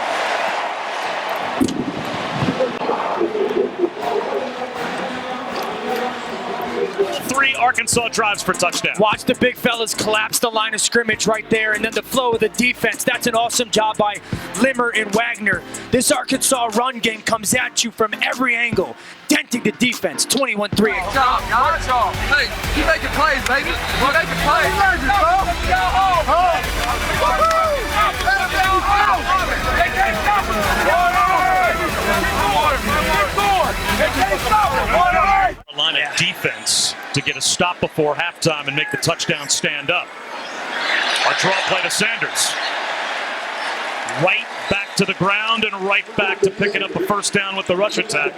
Speaker 14: Three Arkansas drives for touchdowns.
Speaker 15: Watch the big fellas collapse the line of scrimmage right there, and then the flow of the defense. That's an awesome job by Limmer and Wagner. This Arkansas run game comes at you from every angle, denting the defense. 21-3.
Speaker 1: Good job, guys. Hey, keep making plays, baby. Keep making plays. Go home. They can't stop us.
Speaker 14: Carolina defense to get a stop before halftime and make the touchdown stand up. A draw play to Sanders. Right back to the ground and right back to picking up a first down with the rush attack.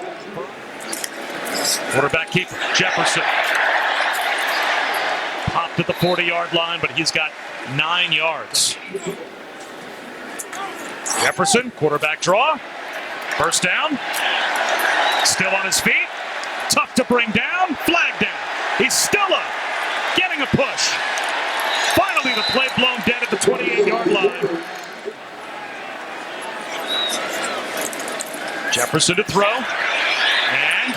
Speaker 14: Quarterback keeper, Jefferson. Popped at the 40-yard line, but he's got 9 yards. Jefferson, quarterback draw. First down. Still on his feet. Tough to bring down. Flag down. He's still up. Getting a push. Finally, the play blown dead at the 28-yard line. Jefferson to throw. And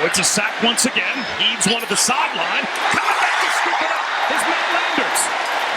Speaker 14: it's a sack once again. Heaves one to the sideline. Coming back to scoop it up is Matt Landers.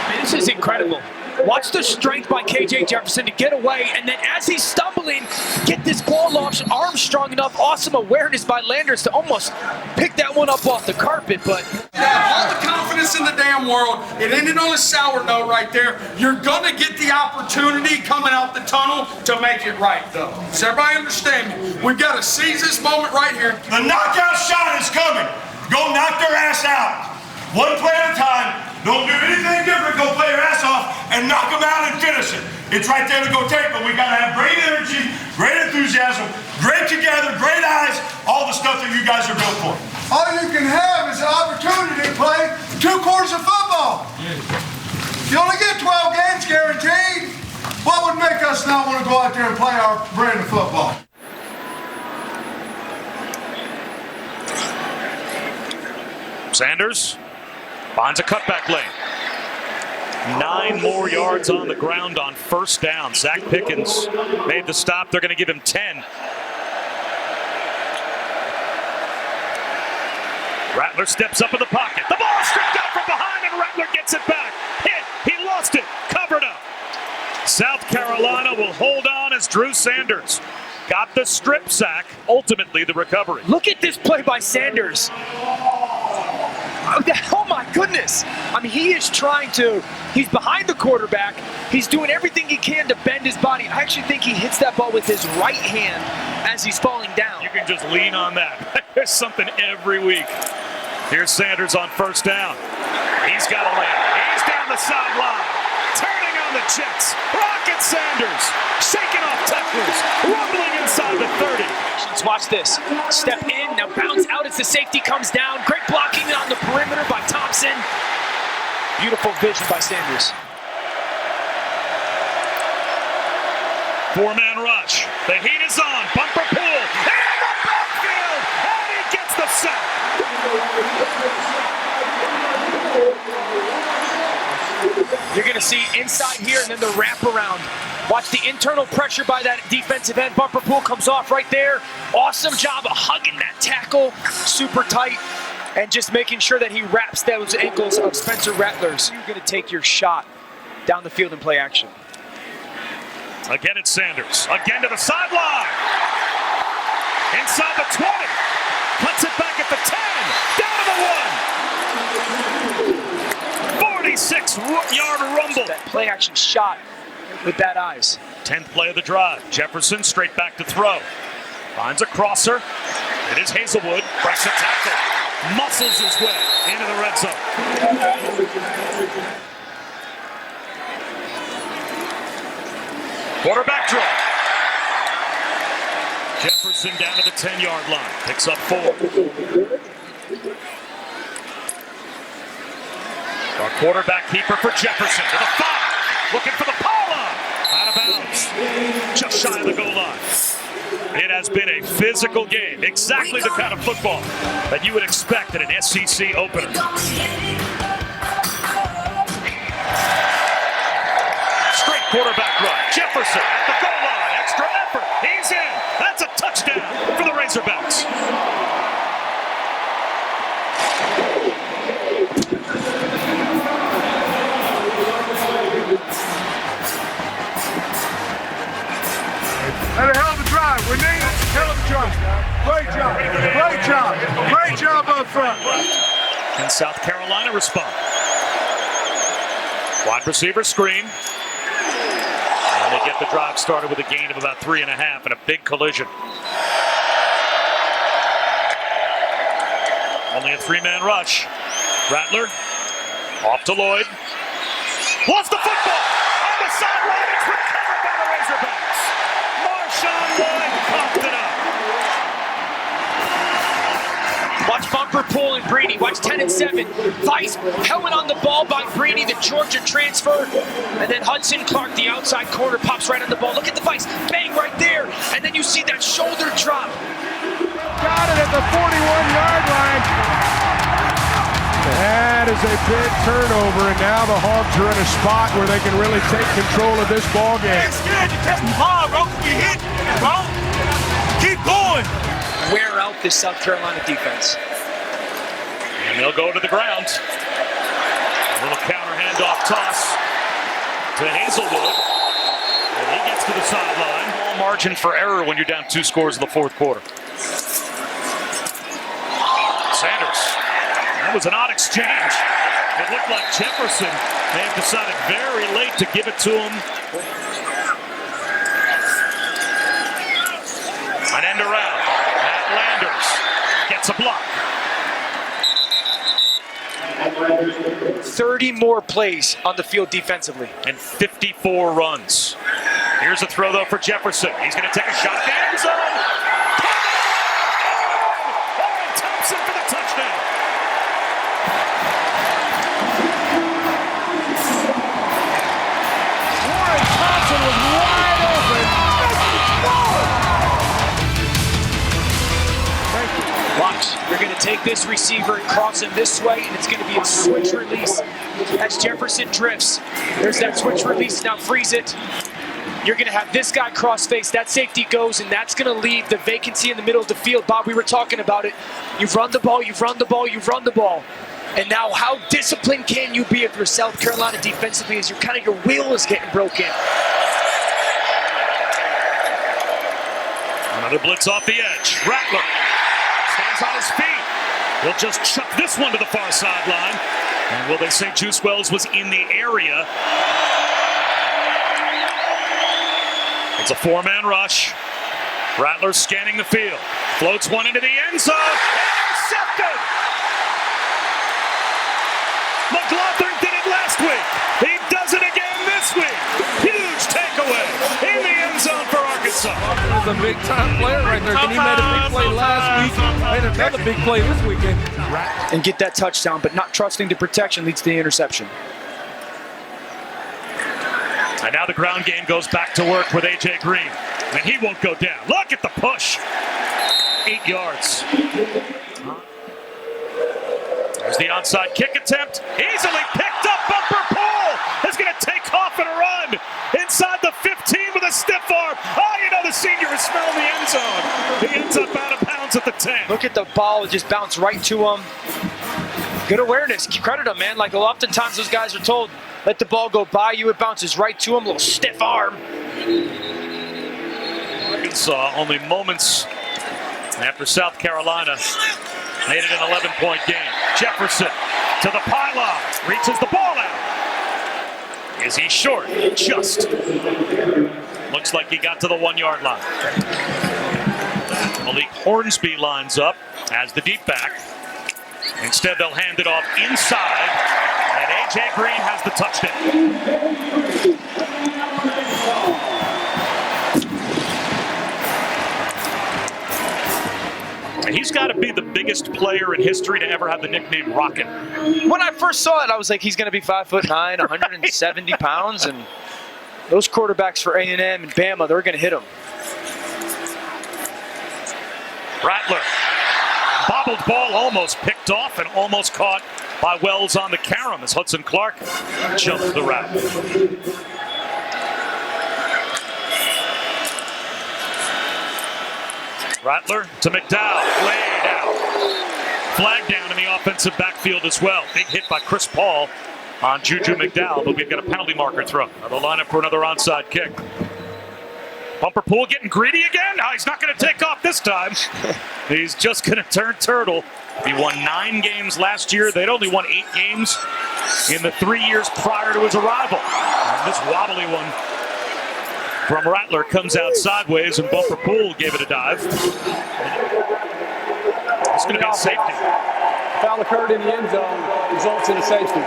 Speaker 15: I mean, this is incredible. Watch the strength by KJ Jefferson to get away, and then as he's stumbling, get this ball off, arm strong enough, awesome awareness by Landers to almost pick that one up off the carpet, but...
Speaker 1: All the confidence in the damn world. It ended on a sour note right there. You're going to get the opportunity coming out the tunnel to make it right, though. Does everybody understand me? We've got to seize this moment right here.
Speaker 2: The knockout shot is coming. Go knock their ass out. One play at a time. Don't do anything different. Go play your ass off and knock them out and finish it. It's right there to go take, but we got to have great energy, great enthusiasm, great together, great eyes, all the stuff that you guys are built for.
Speaker 13: All you can have is an opportunity to play 2 quarters of football. You only get 12 games guaranteed. What would make us not want to go out there and play our brand of football?
Speaker 14: Sanders finds a cutback lane. 9 more yards on the ground on first down. Zach Pickens made the stop. They're going to give him 10. Rattler steps up in the pocket. The ball stripped out from behind, and Rattler gets it back. Hit. He lost it. Covered up. South Carolina will hold on as Drew Sanders got the strip sack. Ultimately, the recovery.
Speaker 15: Look at this play by Sanders. Oh my goodness. I mean, he is trying to, he's behind the quarterback. He's doing everything he can to bend his body. I actually think he hits that ball with his right hand as he's falling down.
Speaker 14: You can just lean on that. There's something every week. Here's Sanders on first down. He's got to land. He's down the sideline. Turning on the Jets. Rocket Sanders. Shaking off tacklers. Rumbling inside the 30.
Speaker 15: Watch this. Step in, now bounce out as the safety comes down. Great blocking on the perimeter by Thompson. Beautiful vision by Sanders.
Speaker 14: 4-man rush. The heat is on. Bumper pull. And the backfield. And he gets the sack.
Speaker 15: You're going to see inside here and then the wraparound. Watch the internal pressure by that defensive end. Bumper pool comes off right there. Awesome job of hugging that tackle. Super tight. And just making sure that he wraps those ankles of Spencer Rattler's. You're going to take your shot down the field and play action.
Speaker 14: Again, it's Sanders. Again to the sideline. Inside the 20. Cuts it back at the 10. Down to the 1. 46-yard rumble.
Speaker 15: That play action shot with bad eyes.
Speaker 14: 10th play of the drive. Jefferson straight back to throw. Finds a crosser. It is Hazelwood. Breaks the tackle. Muscles his way into the red zone. Quarterback draw. Jefferson down to the 10-yard line. Picks up 4. Our quarterback keeper for Jefferson to the 5. Looking for the pylon. Out of bounds. Just shy of the goal line. It has been a physical game. Exactly the kind of football that you would expect at an SEC opener. Straight quarterback run. Jefferson at the goal line. Extra effort. He's in. That's a touchdown for the Razorbacks.
Speaker 13: Had a hell of a drive. We need a hell of a drive. Great job. Great job. Great job up front.
Speaker 14: And South Carolina respond. Wide receiver screen. And they get the drive started with a gain of about 3.5 and a big collision. Only a 3-man rush. Rattler off to Lloyd. Lost the football on the sideline. It's recovered by the Razorbacks. Marshawn Lloyd popped it up.
Speaker 4: Watch bumper pull and Breedy. Watch 10 and 7. Vice helmet on the ball by Breedy, the Georgia transfer. And then Hudson Clark, the outside corner, pops right on the ball. Look at the Vice. Bang right there. And then you see that shoulder drop.
Speaker 7: Got it at the 41-yard line. That is a big turnover, and now the Hogs are in a spot where they can really take control of this ball game.
Speaker 14: It's scared. You're testing hard, bro. You hit, bro. Keep going.
Speaker 4: Wear out this South Carolina defense.
Speaker 14: And they'll go to the ground. A little counter handoff toss to Hazelwood. And he gets to the sideline. Small margin for error when you're down 2 scores in the fourth quarter. Sanders. That was an odd exchange. It looked like Jefferson may have decided very late to give it to him. An end around. Matt Landers gets a block.
Speaker 4: 30 more plays on the field defensively.
Speaker 14: And 54 runs. Here's a throw, though, for Jefferson. He's going to take a shot at the end zone. Warren Thompson for the touchdown.
Speaker 7: Warren Thompson was wide open.
Speaker 4: Watch, you're going to take this receiver and cross him this way, and it's going to be a switch release. As Jefferson drifts, there's that switch release. Now freeze it. You're going to have this guy cross face. That safety goes, and that's going to leave the vacancy in the middle of the field. Bob, we were talking about it. You've run the ball, you've run the ball, you've run the ball. And now how disciplined can you be if you're South Carolina defensively as your wheel is getting broken?
Speaker 14: Another blitz off the edge. Rattler stays on his feet. He'll just chuck this one to the far sideline. And will they say Juice Wells was in the area? It's a 4-man rush. Rattler scanning the field. Floats one into the end zone. Intercepted! McLaughlin did it last week. He does it again this week. Huge takeaway in the end zone for Arkansas.
Speaker 7: That's a big-time player right there. He made a big play last week. Made another big play this weekend.
Speaker 4: And get that touchdown, but not trusting the protection leads to the interception.
Speaker 14: And now the ground game goes back to work with A.J. Green. And he won't go down. Look at the push. 8 yards. There's the onside kick attempt. Easily picked up. Bumper pull is going to take off and run inside the 15 with a stiff arm. Oh, you know the senior is smelling the end zone. He ends up out of bounds at the 10.
Speaker 4: Look at the ball. It just bounced right to him. Good awareness. Credit him, man. Like oftentimes those guys are told, let the ball go by you. It bounces right to him. Little stiff arm.
Speaker 14: Arkansas only moments after South Carolina made it an 11-point game. Jefferson to the pylon. Reaches the ball out. Is he short? Just. Looks like he got to the 1-yard line. Malik Hornsby lines up as the deep back. Instead, they'll hand it off inside, and A.J. Green has the touchdown. He's got to be the biggest player in history to ever have the nickname Rocket.
Speaker 4: When I first saw it, I was like, he's going to be 5'9", 170 pounds, and those quarterbacks for A&M and Bama, they're going to hit him.
Speaker 14: Rattler, bobbled ball almost picked off and almost caught by Wells on the carom as Hudson Clark jumped the route. Rattler to McDowell, laid out. Flag down in the offensive backfield as well. Big hit by Chris Paul on Juju McDowell, but we've got a penalty marker thrown. They'll line up for another onside kick. Bumper Pool getting greedy again? No, he's not going to take off this time. He's just going to turn turtle. He won 9 games last year. They'd only won 8 games in the 3 years prior to his arrival. And this wobbly one from Rattler comes out sideways, and Bumper Pool gave it a dive. It's going to be a safety.
Speaker 12: Foul occurred in the end zone, results in a safety.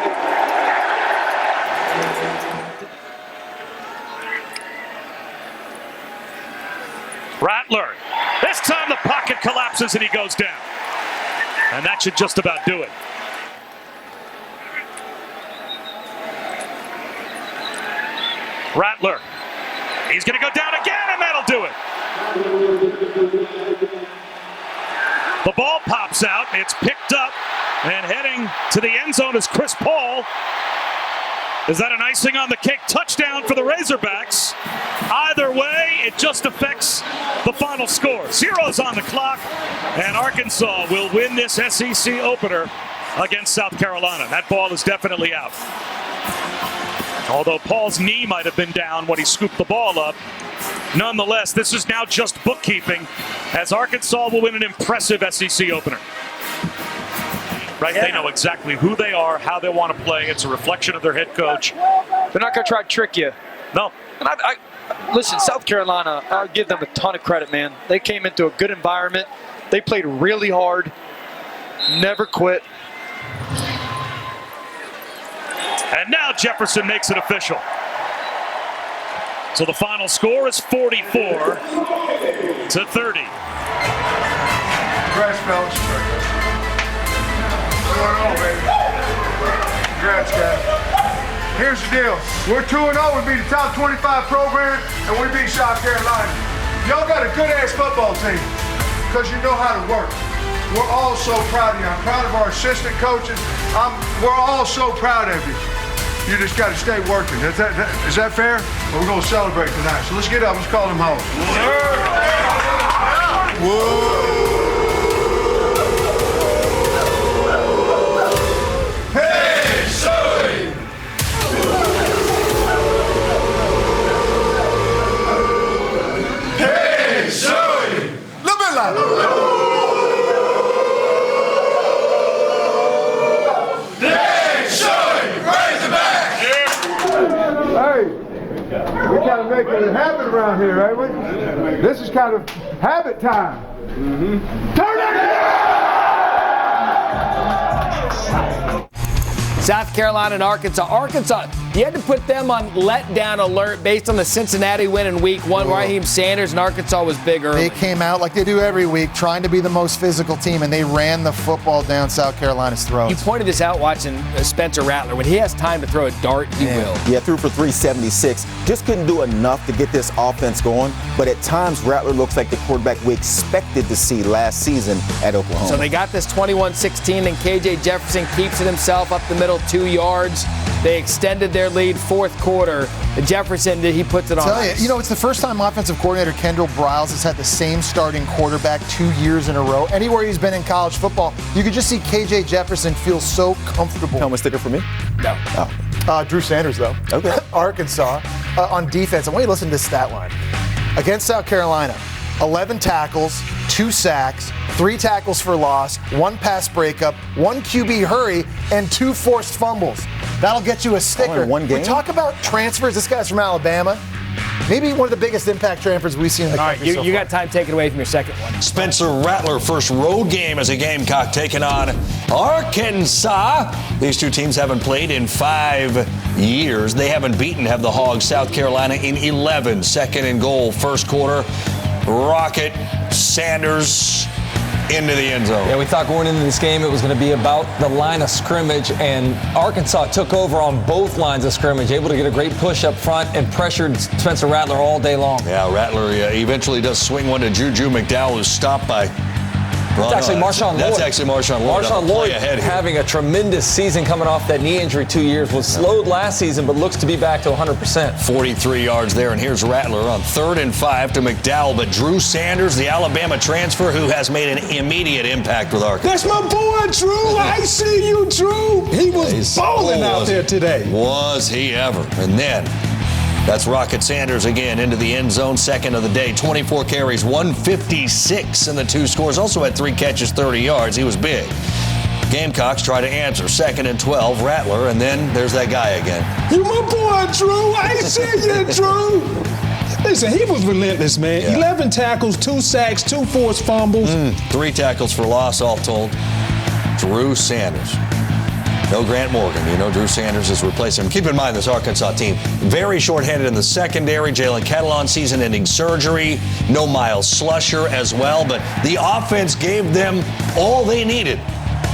Speaker 14: Rattler. This time the pocket collapses and he goes down. And that should just about do it. Rattler. He's going to go down again, and that'll do it. The ball pops out. It's picked up, and heading to the end zone is Chris Paul. Is that an icing on the cake touchdown for the Razorbacks? Either way, it just affects the final score. 0's on the clock, and Arkansas will win this SEC opener against South Carolina. That ball is definitely out. Although Paul's knee might have been down when he scooped the ball up, nonetheless, this is now just bookkeeping, as Arkansas will win an impressive SEC opener. Right? Yeah. They know exactly who they are, how they want to play. It's a reflection of their head coach.
Speaker 4: They're not going to try to trick you.
Speaker 14: No.
Speaker 4: And listen, South Carolina, I'll give them a ton of credit, man. They came into a good environment. They played really hard, never quit.
Speaker 14: And now Jefferson makes it official. So the final score is 44-30.
Speaker 13: Congrats, fellas. What's going on, baby? Congrats, guys. Here's the deal. We're 2-0. We beat the top 25 program, and we beat South Carolina. Y'all got a good-ass football team because you know how to work. We're all so proud of you. I'm proud of our assistant coaches. We're all so proud of you. You just got to stay working. Is that fair? Well, we're going to celebrate tonight. So let's get up. Let's call them home. Whoa. Hey, Sully! Hey, Sully! Little bit louder. Hey, we kind of make it a habit around here, ain't we? This is kind of habit time. Turn it down!
Speaker 6: South Carolina and Arkansas. Arkansas, you had to put them on letdown alert based on the Cincinnati win in week 1. Raheem Sanders and Arkansas was big early.
Speaker 9: They came out like they do every week, trying to be the most physical team, and they ran the football down South Carolina's throats.
Speaker 6: You pointed this out watching Spencer Rattler. When he has time to throw a dart, he will.
Speaker 8: Yeah, threw for 376. Just couldn't do enough to get this offense going, but at times Rattler looks like the quarterback we expected to see last season at Oklahoma.
Speaker 6: So they got this 21-16, and KJ Jefferson keeps it himself up the middle, 2 yards. They extended their lead fourth quarter. Jefferson, he puts it on ice.
Speaker 9: You know, it's the first time offensive coordinator Kendall Briles has had the same starting quarterback 2 years in a row. Anywhere he's been in college football, you could just see KJ Jefferson feel so comfortable.
Speaker 8: Helmet sticker for me?
Speaker 9: No. Oh. Drew Sanders, though. Okay. Arkansas on defense. I want you to listen to this stat line. Against South Carolina, 11 tackles, 2 sacks, 3 tackles for loss, 1 pass breakup, 1 QB hurry, and 2 forced fumbles. That'll get you a sticker.
Speaker 8: In one game?
Speaker 9: We talk about transfers. This guy's from Alabama.
Speaker 16: maybe one of the biggest impact transfers we've seen in the country.
Speaker 6: All right, you got time. Take it away from your second one.
Speaker 2: Spencer Rattler, first road game as a Gamecock, taking on Arkansas. These two teams haven't played in 5 years. They haven't beaten, have the Hogs, South Carolina in 11. Second and goal, first quarter. Rocket, Sanders into the end zone.
Speaker 12: Yeah, we thought going into this game it was going to be about the line of scrimmage, and Arkansas took over on both lines of scrimmage, able to get a great push up front and pressured Spencer Rattler all day long.
Speaker 2: Yeah, Rattler eventually does swing one to Juju McDowell, who's stopped by...
Speaker 12: That's actually Marshawn Lloyd.
Speaker 2: That's actually Marshawn Lloyd.
Speaker 12: Marshawn Lloyd having a tremendous season coming off that knee injury 2 years. Was slowed last season, but looks to be back to 100%.
Speaker 2: 43 yards there, and here's Rattler on 3rd and 5 to McDowell. But Drew Sanders, the Alabama transfer, who has made an immediate impact with Arkansas.
Speaker 17: That's my boy, Drew. I see you, Drew. He was balling out there today.
Speaker 2: Was he ever? And then that's Rocket Sanders again into the end zone, second of the day. 24 carries, 156 in the 2 scores. Also had 3 catches, 30 yards. He was big. Gamecocks try to answer. 2nd and 12, Rattler, and then there's that guy again.
Speaker 17: You my boy, Drew. I see you, Drew. Listen, he was relentless, man.
Speaker 2: Yeah.
Speaker 17: 11 tackles, 2 sacks, 2 forced fumbles.
Speaker 2: 3 tackles for loss, all told. Drew Sanders. No Grant Morgan. You know Drew Sanders is replacing him. Keep in mind this Arkansas team, very shorthanded in the secondary. Jalen Catalon season-ending surgery. No Miles Slusher as well. But the offense gave them all they needed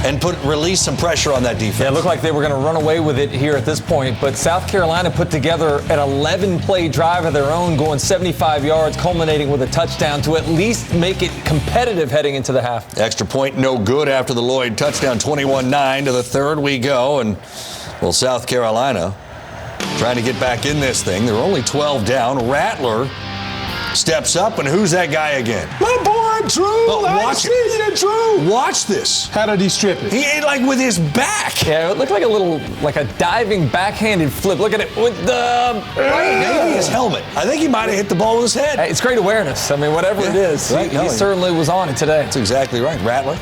Speaker 2: and released some pressure on that defense.
Speaker 12: Yeah, it looked like they were going to run away with it here at this point. But South Carolina put together an 11-play drive of their own, going 75 yards, culminating with a touchdown to at least make it competitive heading into the half.
Speaker 2: Extra point, no good after the Lloyd touchdown. 21-9 to the 3rd we go. And, well, South Carolina trying to get back in this thing. They're only 12 down. Rattler steps up, and who's that guy again?
Speaker 17: My boy, Drew. I see you, Drew.
Speaker 2: Watch this.
Speaker 17: How did he strip it?
Speaker 2: He ate like with his back.
Speaker 12: Yeah, it looked like a diving backhanded flip. Look at it with the
Speaker 2: maybe his helmet. I think he might have hit the ball with his head.
Speaker 12: Hey, it's great awareness. I mean, whatever it is,
Speaker 2: right.
Speaker 12: he certainly was on it today.
Speaker 2: That's exactly right. Rattler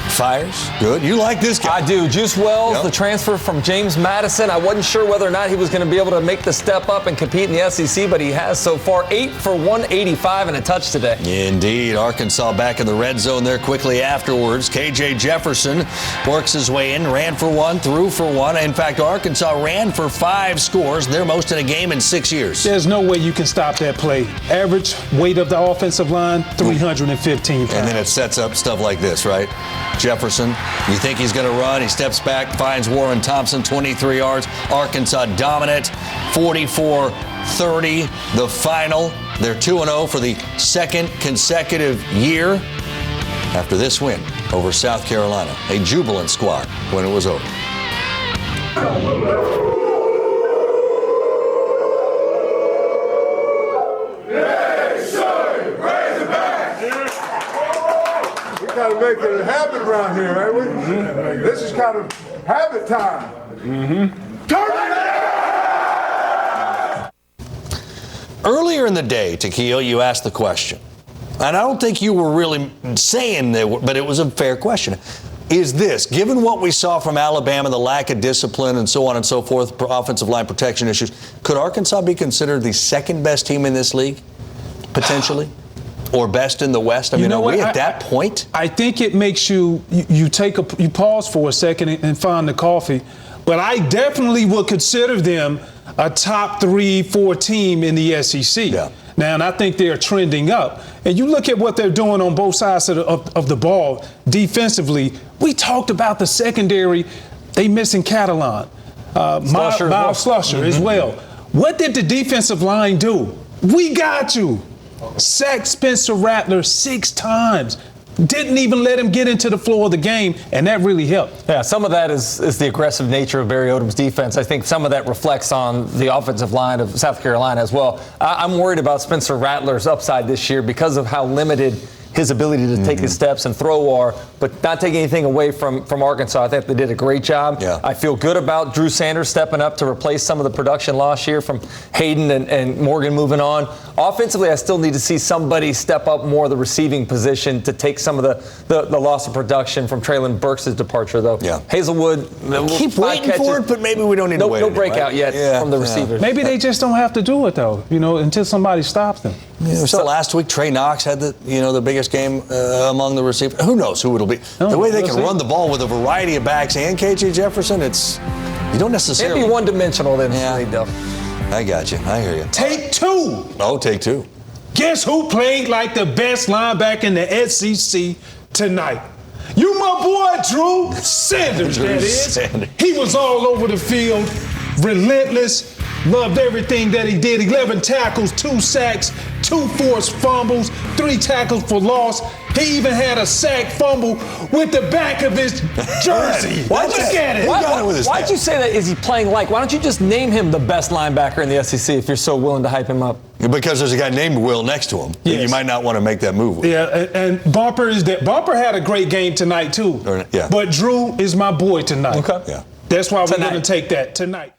Speaker 2: fires. Good. You like this guy.
Speaker 12: I do. Juice Wells, the transfer from James Madison. I wasn't sure whether or not he was going to be able to make the step up and compete in the SEC, but he has so far. 8 for 185 and a touch today.
Speaker 2: Indeed. Arkansas back in the red zone there quickly afterwards. KJ Jefferson works his way in, ran for 1, threw for 1. In fact, Arkansas ran for 5 scores, their most in a game in 6 years.
Speaker 17: There's no way you can stop that play. Average weight of the offensive line, 315 pounds.
Speaker 2: And then it sets up stuff like this, right? Jefferson, you think he's going to run. He steps back, finds Warren Thompson, 23 yards. Arkansas dominant, 44-30. The final. They're 2-0 for the 2nd consecutive year after this win over South Carolina. A jubilant squad when it was over.
Speaker 13: Got to make it a habit around here, ain't we? This is kind of habit time.
Speaker 2: Earlier in the day, Takeo, you asked the question, and I don't think you were really saying that, but it was a fair question. Is this, given what we saw from Alabama, the lack of discipline and so on and so forth, offensive line protection issues, could Arkansas be considered the 2nd best team in this league, potentially? Or best in the West? I mean, are we at that point?
Speaker 17: I think it makes you pause for a second and find the coffee. But I definitely would consider them a top 3-4 team in the SEC. Yeah. Now, and I think they're trending up. And you look at what they're doing on both sides of the ball defensively. We talked about the secondary. They missing Catalon. Miles Slusher as well. What did the defensive line do? We got you. Sacked Spencer Rattler 6 times. Didn't even let him get into the flow of the game, and that really helped.
Speaker 12: Yeah, some of that is the aggressive nature of Barry Odom's defense. I think some of that reflects on the offensive line of South Carolina as well. I'm worried about Spencer Rattler's upside this year because of how limited his ability to take his steps and throw are, but not taking anything away from Arkansas. I think they did a great job. Yeah. I feel good about Drew Sanders stepping up to replace some of the production lost here from Hayden and Morgan moving on.
Speaker 3: Offensively, I still need to see somebody step up more of the receiving position to take some of the loss of production from Traylon Burks' departure, though.
Speaker 18: Yeah.
Speaker 3: Hazelwood,
Speaker 18: Keep waiting for it, but maybe we don't need to wait.
Speaker 3: No breakout yet from the receivers.
Speaker 17: Maybe they just don't have to do it, though, until somebody stops them.
Speaker 18: So last week, Trey Knox had the biggest game among the receivers. Who knows who it'll be? The way they can run the ball with a variety of backs and KJ Jefferson, you don't necessarily.
Speaker 3: It'd be one-dimensional then.
Speaker 18: Yeah. I got you. I hear you.
Speaker 17: Take two.
Speaker 18: Oh, take two.
Speaker 17: Guess who played like the best linebacker in the SEC tonight? You, my boy, Drew Sanders, that is. He was all over the field, relentless, loved everything that he did. 11 tackles, 2 sacks, 2 forced fumbles, 3 tackles for loss. He even had a sack fumble with the back of his jersey. Look at it.
Speaker 3: Why'd you say that? Is he playing like? Why don't you just name him the best linebacker in the SEC if you're so willing to hype him up?
Speaker 18: Because there's a guy named Will next to him. Yes. You might not want to make that move with.
Speaker 17: Yeah, and Bumper is that. Bumper had a great game tonight too.
Speaker 18: Yeah.
Speaker 17: But Drew is my boy tonight.
Speaker 18: Okay. Yeah.
Speaker 17: That's why we're going to take that tonight.